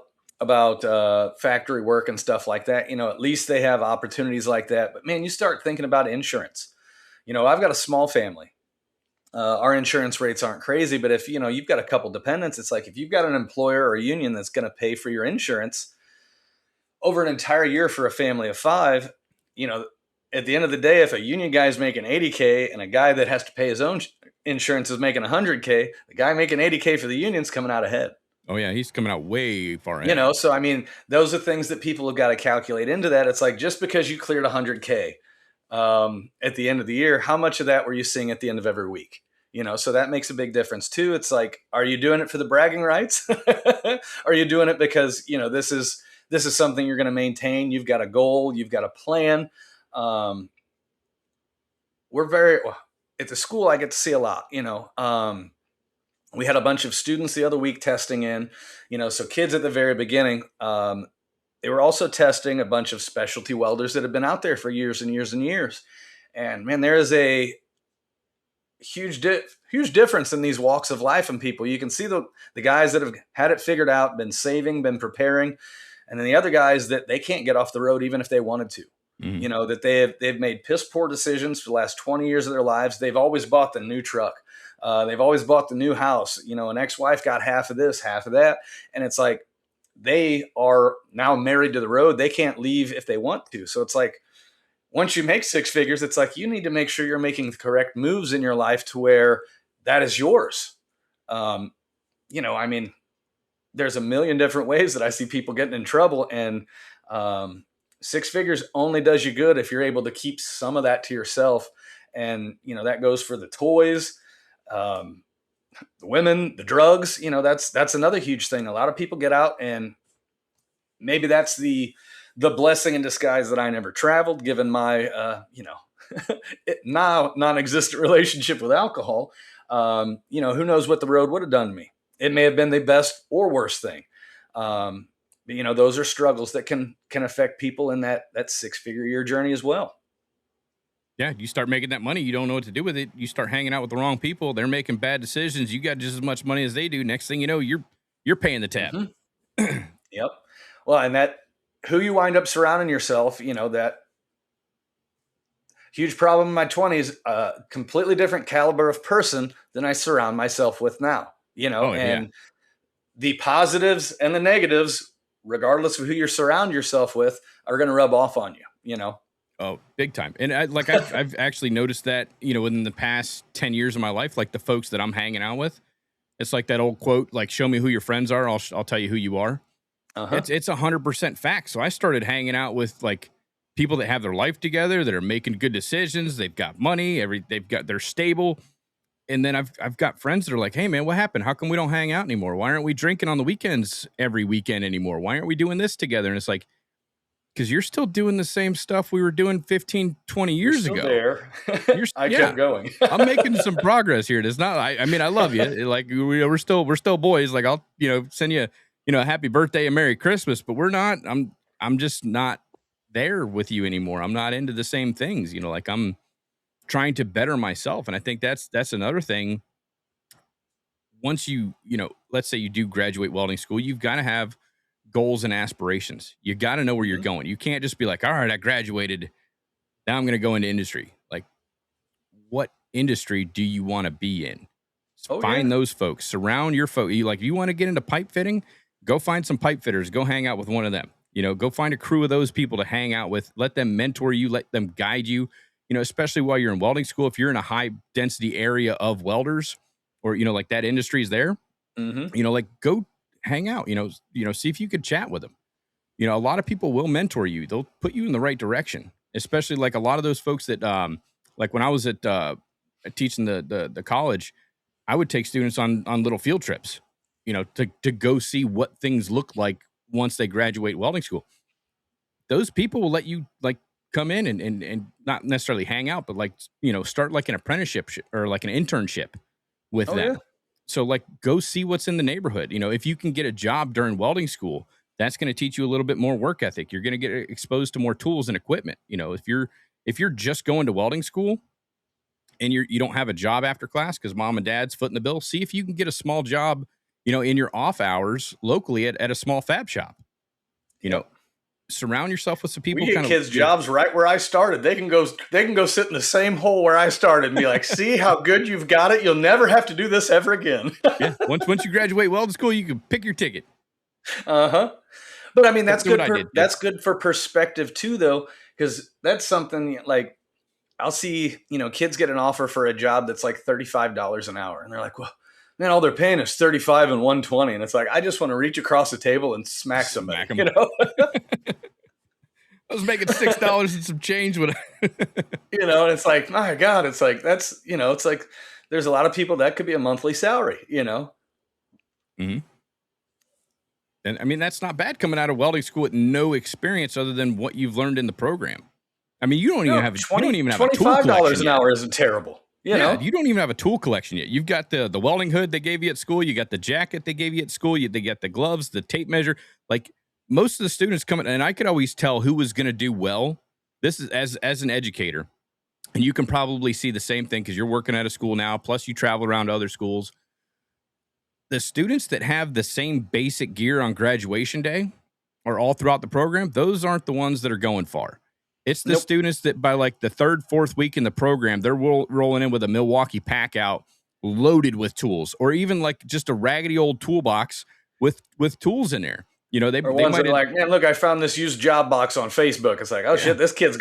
[SPEAKER 3] factory work and stuff like that. At least they have opportunities like that. But man, you start thinking about insurance. I've got a small family. Our insurance rates aren't crazy, but if you've got a couple dependents, it's like if you've got an employer or a union that's going to pay for your insurance over an entire year for a family of 5, at the end of the day, if a union guy is making 80K and a guy that has to pay his own insurance is making 100K, the guy making 80K for the union's coming out ahead.
[SPEAKER 2] Oh yeah, he's coming out way far ahead.
[SPEAKER 3] So I mean, those are things that people have got to calculate into that. It's like, just because you cleared 100K at the end of the year, how much of that were you seeing at the end of every week? So that makes a big difference too. It's like, are you doing it for the bragging rights? Are you doing it because, this is something you're going to maintain? You've got a goal, you've got a plan. At the school, I get to see a lot, we had a bunch of students the other week testing in, so kids at the very beginning, they were also testing a bunch of specialty welders that have been out there for years and years and years. And man, there is a huge difference in these walks of life and people. You can see the guys that have had it figured out, been saving, been preparing, and then the other guys that they can't get off the road even if they wanted to. That they've made piss poor decisions for the last 20 years of their lives. They've always bought the new truck. They've always bought the new house. An ex-wife got half of this, half of that. And it's like, they are now married to the road. They can't leave if they want to. So it's like, once you make six figures, it's like, you need to make sure you're making the correct moves in your life to where that is yours. I mean, there's a million different ways that I see people getting in trouble, and six figures only does you good if you're able to keep some of that to yourself. And, that goes for the toys, the women, the drugs, that's another huge thing. A lot of people get out, and maybe that's the blessing in disguise that I never traveled, given my, now non-existent relationship with alcohol. Who knows what the road would have done to me? It may have been the best or worst thing. Those are struggles that can affect people in that six-figure year journey as well.
[SPEAKER 2] Yeah, you start making that money, you don't know what to do with it. You start hanging out with the wrong people. They're making bad decisions. You got just as much money as they do. Next thing you know, you're paying the tab.
[SPEAKER 3] Mm-hmm. Yep. Well, and that who you wind up surrounding yourself, that huge problem in my 20s, a completely different caliber of person than I surround myself with now. The positives and the negatives, regardless of who you surround yourself with, are going to rub off on you.
[SPEAKER 2] Oh, big time. And I've actually noticed that, within the past 10 years of my life, like the folks that I'm hanging out with, it's like that old quote, like, show me who your friends are, I'll tell you who you are. Uh-huh. It's 100% fact. So I started hanging out with like people that have their life together, that are making good decisions. They've got money, they're stable. And then I've got friends that are like, hey man, what happened? How come we don't hang out anymore? Why aren't we drinking on the weekends every weekend anymore? Why aren't we doing this together? And it's like, because you're still doing the same stuff we were doing 15, 20 years ago.
[SPEAKER 3] There. I kept going.
[SPEAKER 2] I'm making some progress here. It's not, I mean, I love you. Like we're still boys. Like I'll, send you, a happy birthday and Merry Christmas, but I'm just not there with you anymore. I'm not into the same things, like I'm trying to better myself. And I think that's another thing. Once let's say you do graduate welding school, you've got to have goals and aspirations. You got to know where you're going. You can't just be like, all right, I graduated, now I'm going to go into industry. Like, what industry do you want to be in? Find those folks, surround your folks. You want to get into pipe fitting, go find some pipe fitters, go hang out with one of them, go find a crew of those people to hang out with, let them mentor you, let them guide you, especially while you're in welding school. If you're in a high density area of welders, or, like that industry is there, go hang out, see if you could chat with them. A lot of people will mentor you. They'll put you in the right direction, especially like a lot of those folks that, like when I was at teaching the college, I would take students on little field trips, to go see what things look like once they graduate welding school. Those people will let you like come in and not necessarily hang out, but like, start like an apprenticeship or like an internship with them. Yeah. So like, go see what's in the neighborhood. If you can get a job during welding school, that's going to teach you a little bit more work ethic. You're going to get exposed to more tools and equipment. If you're just going to welding school and you don't have a job after class because mom and dad's footing the bill, see if you can get a small job, in your off hours locally at a small fab shop. Surround yourself with some people.
[SPEAKER 3] We get kids jobs right where I started. They can go sit in the same hole where I started and be like, see how good you've got it. You'll never have to do this ever again.
[SPEAKER 2] Yeah. Once you graduate welding school, you can pick your ticket.
[SPEAKER 3] Uh-huh. But I mean, that's good. That's good for perspective too, though. because that's something like I'll see, kids get an offer for a job that's like $35 an hour. And they're like, well, man, all they're paying is 35 and 120. And it's like, I just want to reach across the table and smack somebody,
[SPEAKER 2] Smack 'em. I was making $6 and some change when
[SPEAKER 3] and it's like, my God, it's like, that's, it's like, there's a lot of people that could be a monthly salary,
[SPEAKER 2] Mm-hmm. And I mean, that's not bad coming out of welding school with no experience other than what you've learned in the program. I mean, you don't even have a tool
[SPEAKER 3] $25 an hour isn't terrible. You know?
[SPEAKER 2] You don't even have a tool collection yet. You've got the welding hood they gave you at school. You got the jacket they gave you at school. They got the gloves, the tape measure. Like most of the students coming, and I could always tell who was going to do well. This is as an educator, and you can probably see the same thing because you're working at a school now. Plus, you travel around to other schools. The students that have the same basic gear on graduation day or all throughout the program, those aren't the ones that are going far. It's the students that by like the third, fourth week in the program, they're rolling in with a Milwaukee pack out loaded with tools, or even like just a raggedy old toolbox with tools in there. They
[SPEAKER 3] ones that are like, man, look, I found this used job box on Facebook. It's like, oh shit, this kid's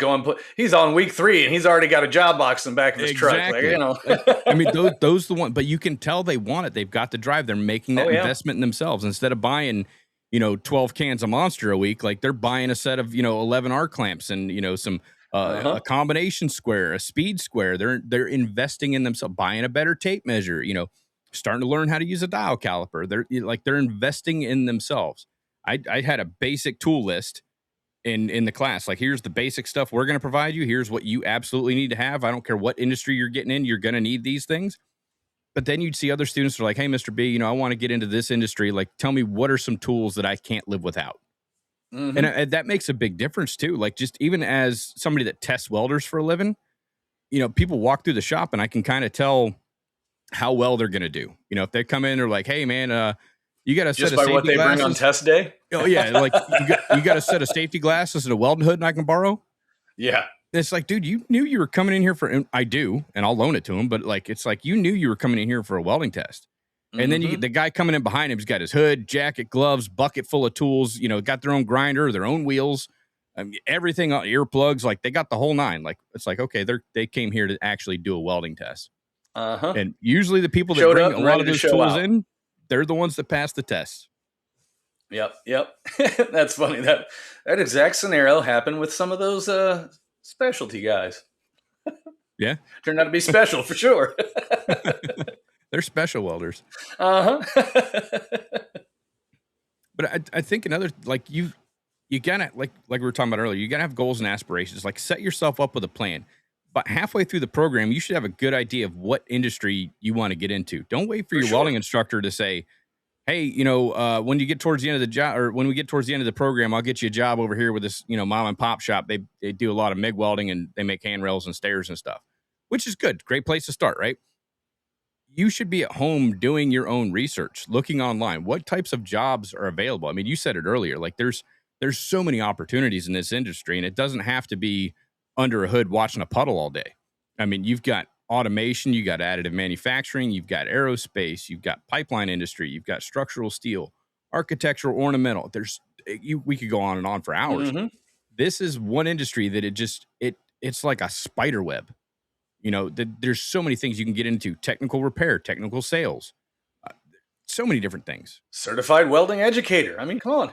[SPEAKER 3] he's on week 3 and he's already got a job box in the back of his truck. Like,
[SPEAKER 2] I mean, those the one, but you can tell they want it. They've got the drive. They're making that investment in themselves instead of buying 12 cans of Monster a week. Like they're buying a set of 11 arc clamps and some a combination square, a speed square. They're investing in themselves, buying a better tape measure. Starting to learn how to use a dial caliper. They're investing in themselves. I had a basic tool list in the class. Like, here's the basic stuff we're going to provide you. Here's what you absolutely need to have. I don't care what industry you're getting in. You're going to need these things. But then you'd see other students who are like, hey, Mr. B, I want to get into this industry. Like, tell me what are some tools that I can't live without? Mm-hmm. And that makes a big difference too. Like, just even as somebody that tests welders for a living, people walk through the shop and I can kind of tell how well they're going to do. If they come in or like, hey man, you got a set of safety glasses. Just by what they bring
[SPEAKER 3] on test day?
[SPEAKER 2] Oh yeah, like you got a set of safety glasses and a welding hood and I can borrow?
[SPEAKER 3] Yeah.
[SPEAKER 2] It's like, dude, you knew you were coming in here for, I do, and I'll loan it to him, but like, it's like, you knew you were coming in here for a welding test. And then you get the guy coming in behind him. He's got his hood, jacket, gloves, bucket full of tools, got their own grinder, their own wheels, everything, earplugs, like they got the whole nine. Like, it's like, okay, they came here to actually do a welding test. And usually the people that bring a lot of those tools in, they're the ones that pass the test.
[SPEAKER 3] Yep. That's funny. That exact scenario happened with some of those specialty guys.
[SPEAKER 2] Yeah.
[SPEAKER 3] Turned out to be special for sure.
[SPEAKER 2] They're special welders.
[SPEAKER 3] But
[SPEAKER 2] I think another, like you gotta, like we were talking about earlier, you gotta have goals and aspirations. Like, set yourself up with a plan. But halfway through the program, you should have a good idea of what industry you want to get into. Don't wait for your welding instructor to say, hey, when you get towards the end of the job, or when we get towards the end of the program, I'll get you a job over here with this, mom and pop shop. They do a lot of MIG welding and they make handrails and stairs and stuff, which is good. Great place to start, right? You should be at home doing your own research, looking online. What types of jobs are available? I mean, you said it earlier, like there's so many opportunities in this industry, and it doesn't have to be under a hood watching a puddle all day. I mean, you've got automation, you got additive manufacturing, you've got aerospace, you've got pipeline industry, you've got structural steel, architectural, ornamental. We could go on and on for hours. Mm-hmm. This is one industry that it's like a spider web. There's so many things you can get into: technical repair, technical sales, so many different things.
[SPEAKER 3] Certified welding educator. I mean, come on.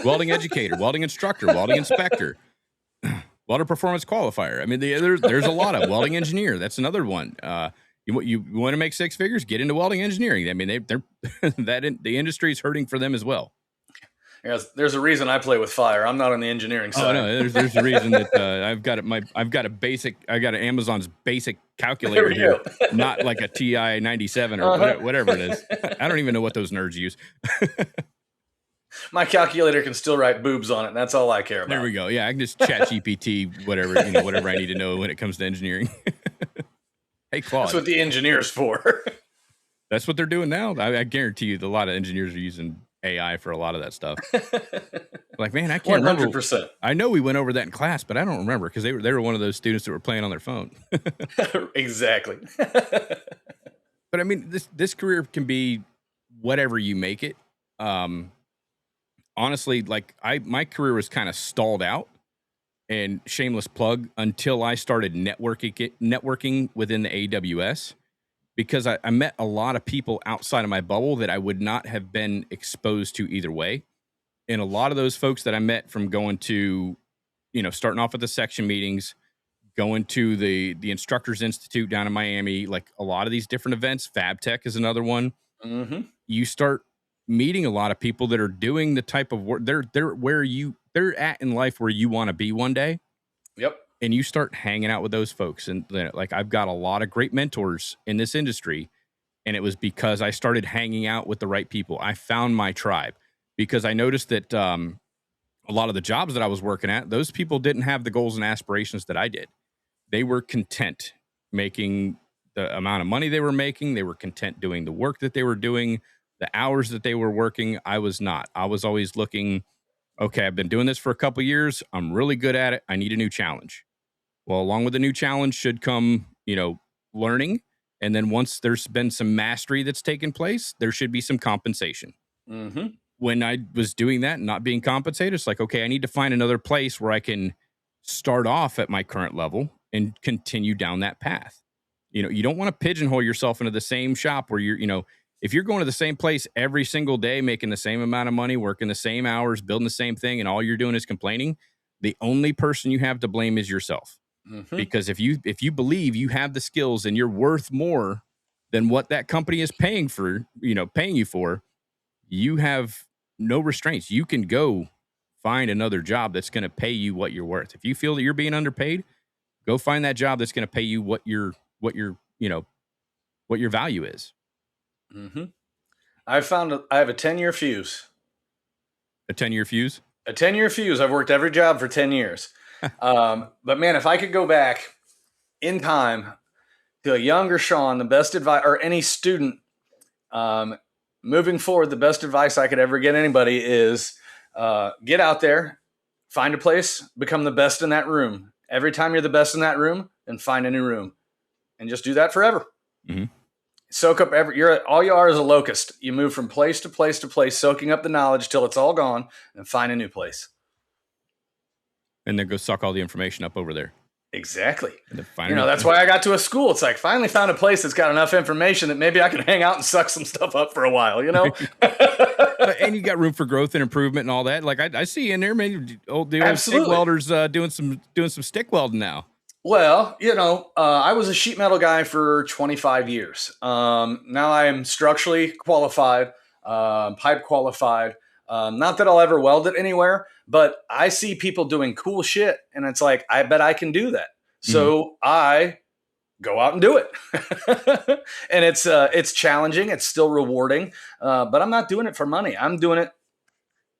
[SPEAKER 2] Welding educator, welding instructor, welding inspector, welder performance qualifier. I mean, there's a lot of welding engineer. That's another one. You want to make 6 figures? Get into welding engineering. I mean, the industry is hurting for them as well.
[SPEAKER 3] Yes, there's a reason I play with fire. I'm not on the engineering side.
[SPEAKER 2] Oh no, there's a reason that I've got Amazon's basic calculator here, not like a TI 97 or whatever it is. I don't even know what those nerds use.
[SPEAKER 3] My calculator can still write boobs on it, and that's all I care about.
[SPEAKER 2] There we go. Yeah, I can just chat GPT whatever I need to know when it comes to engineering. Hey, Claude.
[SPEAKER 3] That's what the engineer's for.
[SPEAKER 2] That's what they're doing now. I guarantee you, a lot of engineers are using AI for a lot of that stuff. Like, man, I can't 100%. Remember. I know we went over that in class, but I don't remember because they were one of those students that were playing on their phone.
[SPEAKER 3] Exactly.
[SPEAKER 2] But I mean, this career can be whatever you make it. Honestly, like my career was kind of stalled out, and shameless plug, until I started networking within the AWS, because I met a lot of people outside of my bubble that I would not have been exposed to either way. And a lot of those folks that I met from going to, starting off at the section meetings, going to the Instructors Institute down in Miami, like a lot of these different events, Fab Tech is another one.
[SPEAKER 3] Mm-hmm.
[SPEAKER 2] You start meeting a lot of people that are doing the type of work they're at in life where you want to be one day.
[SPEAKER 3] Yep.
[SPEAKER 2] And you start hanging out with those folks. And like, I've got a lot of great mentors in this industry. And it was because I started hanging out with the right people. I found my tribe, because I noticed that a lot of the jobs that I was working at, those people didn't have the goals and aspirations that I did. They were content making the amount of money they were making. They were content doing the work that they were doing, the hours that they were working. I was not. I was always looking, okay, I've been doing this for a couple of years. I'm really good at it. I need a new challenge. Well, along with the new challenge should come, learning. And then once there's been some mastery that's taken place, there should be some compensation.
[SPEAKER 3] Mm-hmm.
[SPEAKER 2] When I was doing that and not being compensated, it's like, okay, I need to find another place where I can start off at my current level and continue down that path. You don't want to pigeonhole yourself into the same shop where if you're going to the same place every single day, making the same amount of money, working the same hours, building the same thing, and all you're doing is complaining, the only person you have to blame is yourself.
[SPEAKER 3] Mm-hmm.
[SPEAKER 2] Because if you believe you have the skills and you're worth more than what that company is paying you for, you have no restraints. You can go find another job that's going to pay you what you're worth. If you feel that you're being underpaid, go find that job that's going to pay you what your value is.
[SPEAKER 3] Mm-hmm. I have a 10-year fuse.
[SPEAKER 2] A 10-year fuse?
[SPEAKER 3] A 10-year fuse. I've worked every job for 10 years. But man, if I could go back in time to a younger Sean, the best advice, or any student, moving forward, the best advice I could ever get anybody is get out there, find a place, become the best in that room. Every time you're the best in that room, then find a new room, and just do that forever.
[SPEAKER 2] Mm-hmm.
[SPEAKER 3] Soak up all you are is a locust. You move from place to place to place, soaking up the knowledge till it's all gone, and find a new place.
[SPEAKER 2] And then go suck all the information up over there.
[SPEAKER 3] Exactly.
[SPEAKER 2] And
[SPEAKER 3] that's why I got to a school. It's like, finally found a place that's got enough information that maybe I can hang out and suck some stuff up for a while,
[SPEAKER 2] And you got room for growth and improvement and all that. Like I see you in there, maybe the old stick welders doing some stick welding now.
[SPEAKER 3] Well, I was a sheet metal guy for 25 years. Now I am structurally qualified, pipe qualified. Not that I'll ever weld it anywhere, but I see people doing cool shit, and it's like, I bet I can do that. So I go out and do it. And it's challenging. It's still rewarding. But I'm not doing it for money. I'm doing it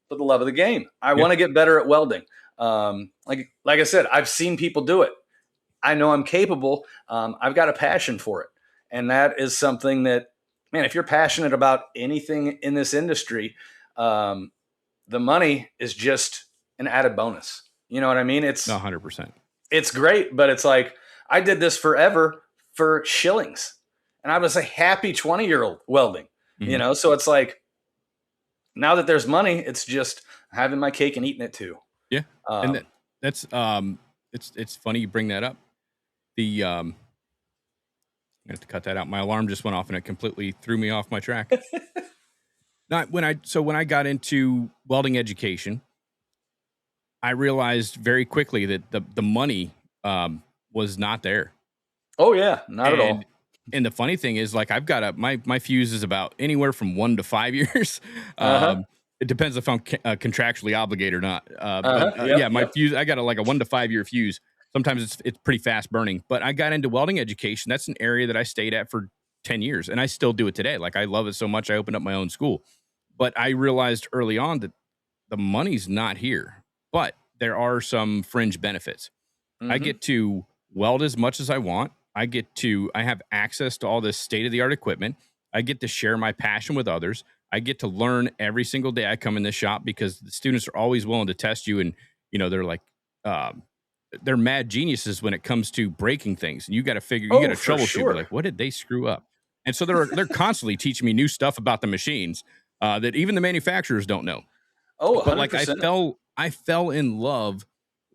[SPEAKER 3] for the love of the game. I want to get better at welding. Like I said, I've seen people do it. I know I'm capable. I've got a passion for it. And that is something that, man, if you're passionate about anything in this industry, the money is just an added bonus. You know what I mean? It's
[SPEAKER 2] 100%.
[SPEAKER 3] It's great, but it's like, I did this forever for shillings, and I was a happy 20-year-old welding, So it's like, now that there's money, it's just having my cake and eating it too.
[SPEAKER 2] Yeah. And that's it's funny you bring that up. I have to cut that out. My alarm just went off and it completely threw me off my track. When I got into welding education, I realized very quickly that the money was not there.
[SPEAKER 3] Oh yeah, not at all.
[SPEAKER 2] And the funny thing is, like, I've got my fuse is about anywhere from 1 to 5 years. It depends if I'm contractually obligated or not. My fuse, I got a 1 to 5 year fuse. Sometimes it's pretty fast burning. But I got into welding education. That's an area that I stayed at for 10 years, and I still do it today. Like, I love it so much, I opened up my own school. But I realized early on that the money's not here, but there are some fringe benefits. I get to weld as much as I want. I have access to all this state-of-the-art equipment. I get to share my passion with others. I get to learn every single day I come in this shop, because the students are always willing to test you. And, they're like, they're mad geniuses when it comes to breaking things. And you got to troubleshoot. Sure. Like, what did they screw up? And so they're constantly teaching me new stuff about the machines that even the manufacturers don't know.
[SPEAKER 3] Oh, 100%.
[SPEAKER 2] But like, I fell in love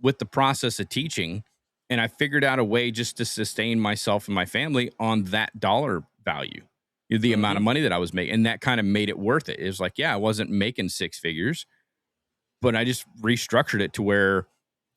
[SPEAKER 2] with the process of teaching, and I figured out a way just to sustain myself and my family on that dollar value, the amount of money that I was making. And that kind of made it worth it. It was like, yeah, I wasn't making six figures, but I just restructured it to where,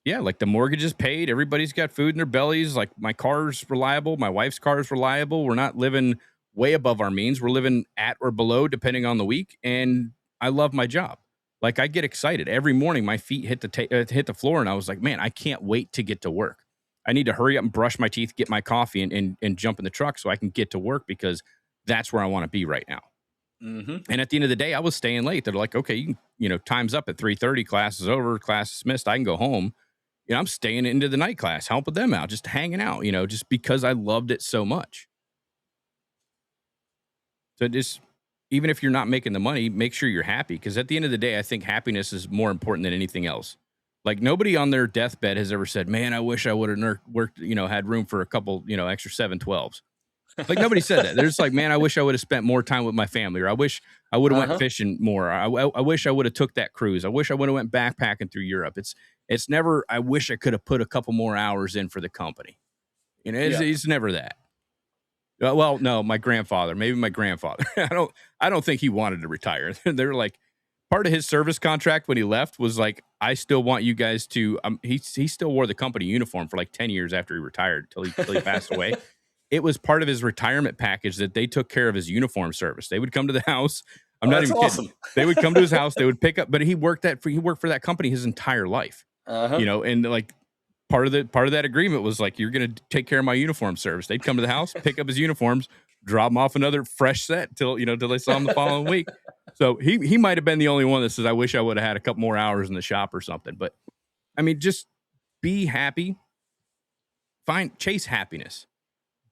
[SPEAKER 2] yeah, like the mortgage is paid. Everybody's got food in their bellies. Like my car's reliable. My wife's car is reliable. We're not living way above our means. We're living at or below, depending on the week. And I love my job. Like I get excited every morning. My feet hit the floor, and I was like, man, I can't wait to get to work. I need to hurry up and brush my teeth, get my coffee, and jump in the truck so I can get to work, because that's where I want to be right now. And at the end of the day, I was staying late. They're like, okay, time's up at 3:30. Class is over. Class dismissed. I can go home. I'm staying into the night class, helping them out, just hanging out, just because I loved it so much. So just, even if you're not making the money, make sure you're happy. Because at the end of the day, I think happiness is more important than anything else. Like nobody on their deathbed has ever said, man, I wish I would have worked, had room for a couple, extra 712s. Like nobody said that. They're just like, man, I wish I would have spent more time with my family, or I wish I would have went fishing more. I wish I would have took that cruise. I wish I would have went backpacking through Europe. It's never, I wish I could have put a couple more hours in for the company. It's never that. Well, no, my grandfather, maybe my grandfather. I don't think he wanted to retire. They're like, part of his service contract when he left was like, I still want you guys to, he still wore the company uniform for like 10 years after he retired till he passed away. It was part of his retirement package that they took care of his uniform service. They would come to the house. I'm not even kidding. They would come to his house. They would pick up, but he worked for that company his entire life, and like part of that agreement was like, you're going to take care of my uniform service. They'd come to the house, pick up his uniforms, drop him off another fresh set till they saw him the following week. So he might've been the only one that says, I wish I would have had a couple more hours in the shop or something. But I mean, just be happy, chase happiness.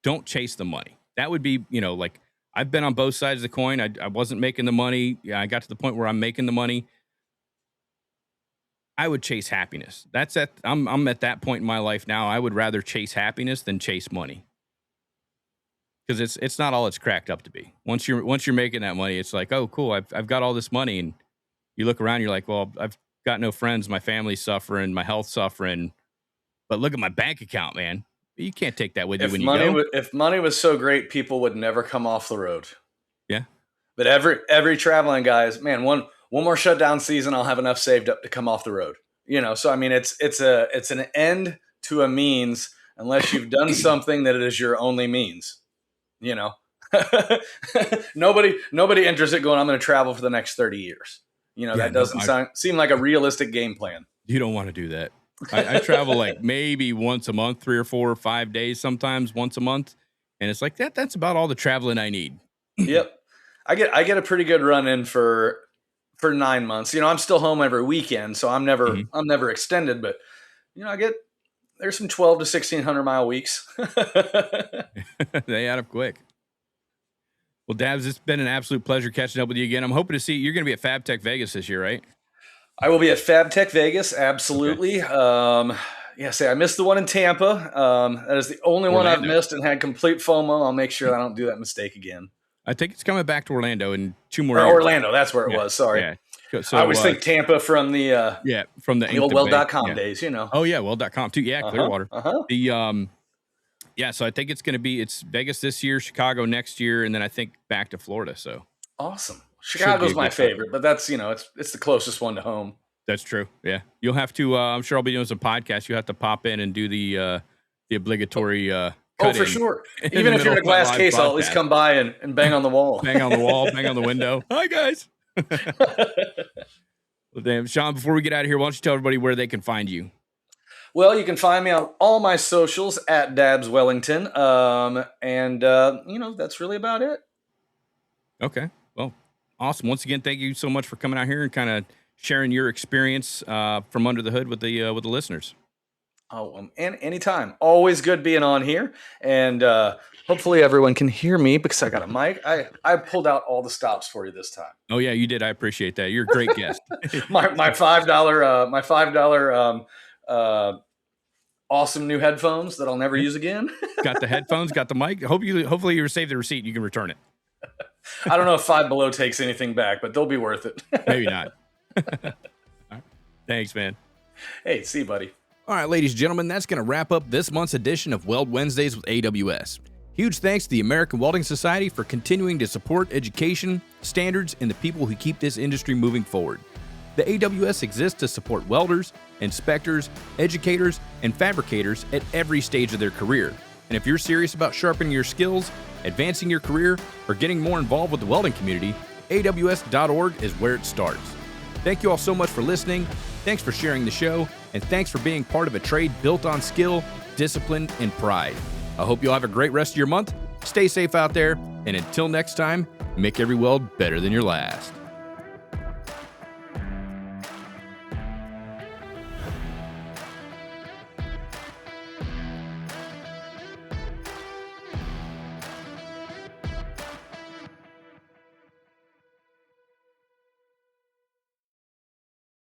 [SPEAKER 2] Don't chase the money. That would be, like I've been on both sides of the coin. I wasn't making the money. I got to the point where I'm making the money. I would chase happiness. I'm at that point in my life now. I would rather chase happiness than chase money. Because it's not all it's cracked up to be. Once you're making that money, it's like, oh, cool. I've got all this money, and you look around, you're like, well, I've got no friends. My family's suffering. My health's suffering. But look at my bank account, man. You can't take that with you when you go.
[SPEAKER 3] If money was so great, people would never come off the road.
[SPEAKER 2] Yeah.
[SPEAKER 3] But every traveling guy is, man, one more shutdown season, I'll have enough saved up to come off the road. So I mean, it's an end to a means unless you've done something that it is your only means. Nobody enters it going, I'm going to travel for the next 30 years. That doesn't seem like a realistic game plan.
[SPEAKER 2] You don't want to do that. I travel like maybe once a month, 3 or 4 or 5 days, sometimes once a month. And it's like that's about all the traveling I need.
[SPEAKER 3] Yep. I get a pretty good run in for 9 months. I'm still home every weekend, so I'm never extended, but there's some 12 to 1600 mile weeks.
[SPEAKER 2] They add up quick. Well, Dabs, it's been an absolute pleasure catching up with you again. I'm hoping to see you're going to be at FabTech Vegas this year, right?
[SPEAKER 3] I will be at FabTech Vegas, absolutely. Okay. I missed the one in Tampa. That is the only one I've missed and had complete FOMO. I'll make sure I don't do that mistake again.
[SPEAKER 2] I think it's coming back to Orlando in 2 more years.
[SPEAKER 3] Orlando, that's where it was. Sorry. Yeah. So, I always think Tampa from the old Weld.com days, Oh yeah, Weld.com too. Yeah, Clearwater.
[SPEAKER 2] So I think it's Vegas this year, Chicago next year, and then I think back to Florida. So
[SPEAKER 3] awesome. Chicago's my favorite, but that's it's the closest one to home.
[SPEAKER 2] That's true. Yeah, you'll have to. I'm sure I'll be doing some podcasts. You have to pop in and do the obligatory.
[SPEAKER 3] For sure. Even if you're in a glass case, I'll at least come by and bang on the wall.
[SPEAKER 2] Bang on the wall. Bang on the window. Hi guys. Well, damn, Sean. Before we get out of here, why don't you tell everybody where they can find you?
[SPEAKER 3] Well, you can find me on all my socials at Dabs Wellington, and that's really about it.
[SPEAKER 2] Okay. Well. Awesome. Once again, thank you so much for coming out here and kind of sharing your experience from under the hood with the listeners.
[SPEAKER 3] Oh, and anytime. Always good being on here. And hopefully everyone can hear me because I got a mic. I pulled out all the stops for you this time.
[SPEAKER 2] Oh, yeah, you did. I appreciate that. You're a great guest.
[SPEAKER 3] my $5 awesome new headphones that I'll never use again.
[SPEAKER 2] Got the headphones, got the mic. Hopefully you received the receipt and you can return it.
[SPEAKER 3] I don't know if Five Below takes anything back, but they'll be worth it.
[SPEAKER 2] Maybe not. All right. Thanks, man.
[SPEAKER 3] Hey, see you, buddy.
[SPEAKER 2] All right, ladies and gentlemen, that's going to wrap up this month's edition of Weld Wednesdays with AWS. Huge thanks to the American Welding Society for continuing to support education, standards, and the people who keep this industry moving forward. The AWS exists to support welders, inspectors, educators, and fabricators at every stage of their career. And if you're serious about sharpening your skills, advancing your career, or getting more involved with the welding community, AWS.org is where it starts. Thank you all so much for listening. Thanks for sharing the show, and thanks for being part of a trade built on skill, discipline, and pride. I hope you'll have a great rest of your month. Stay safe out there, and until next time, make every weld better than your last.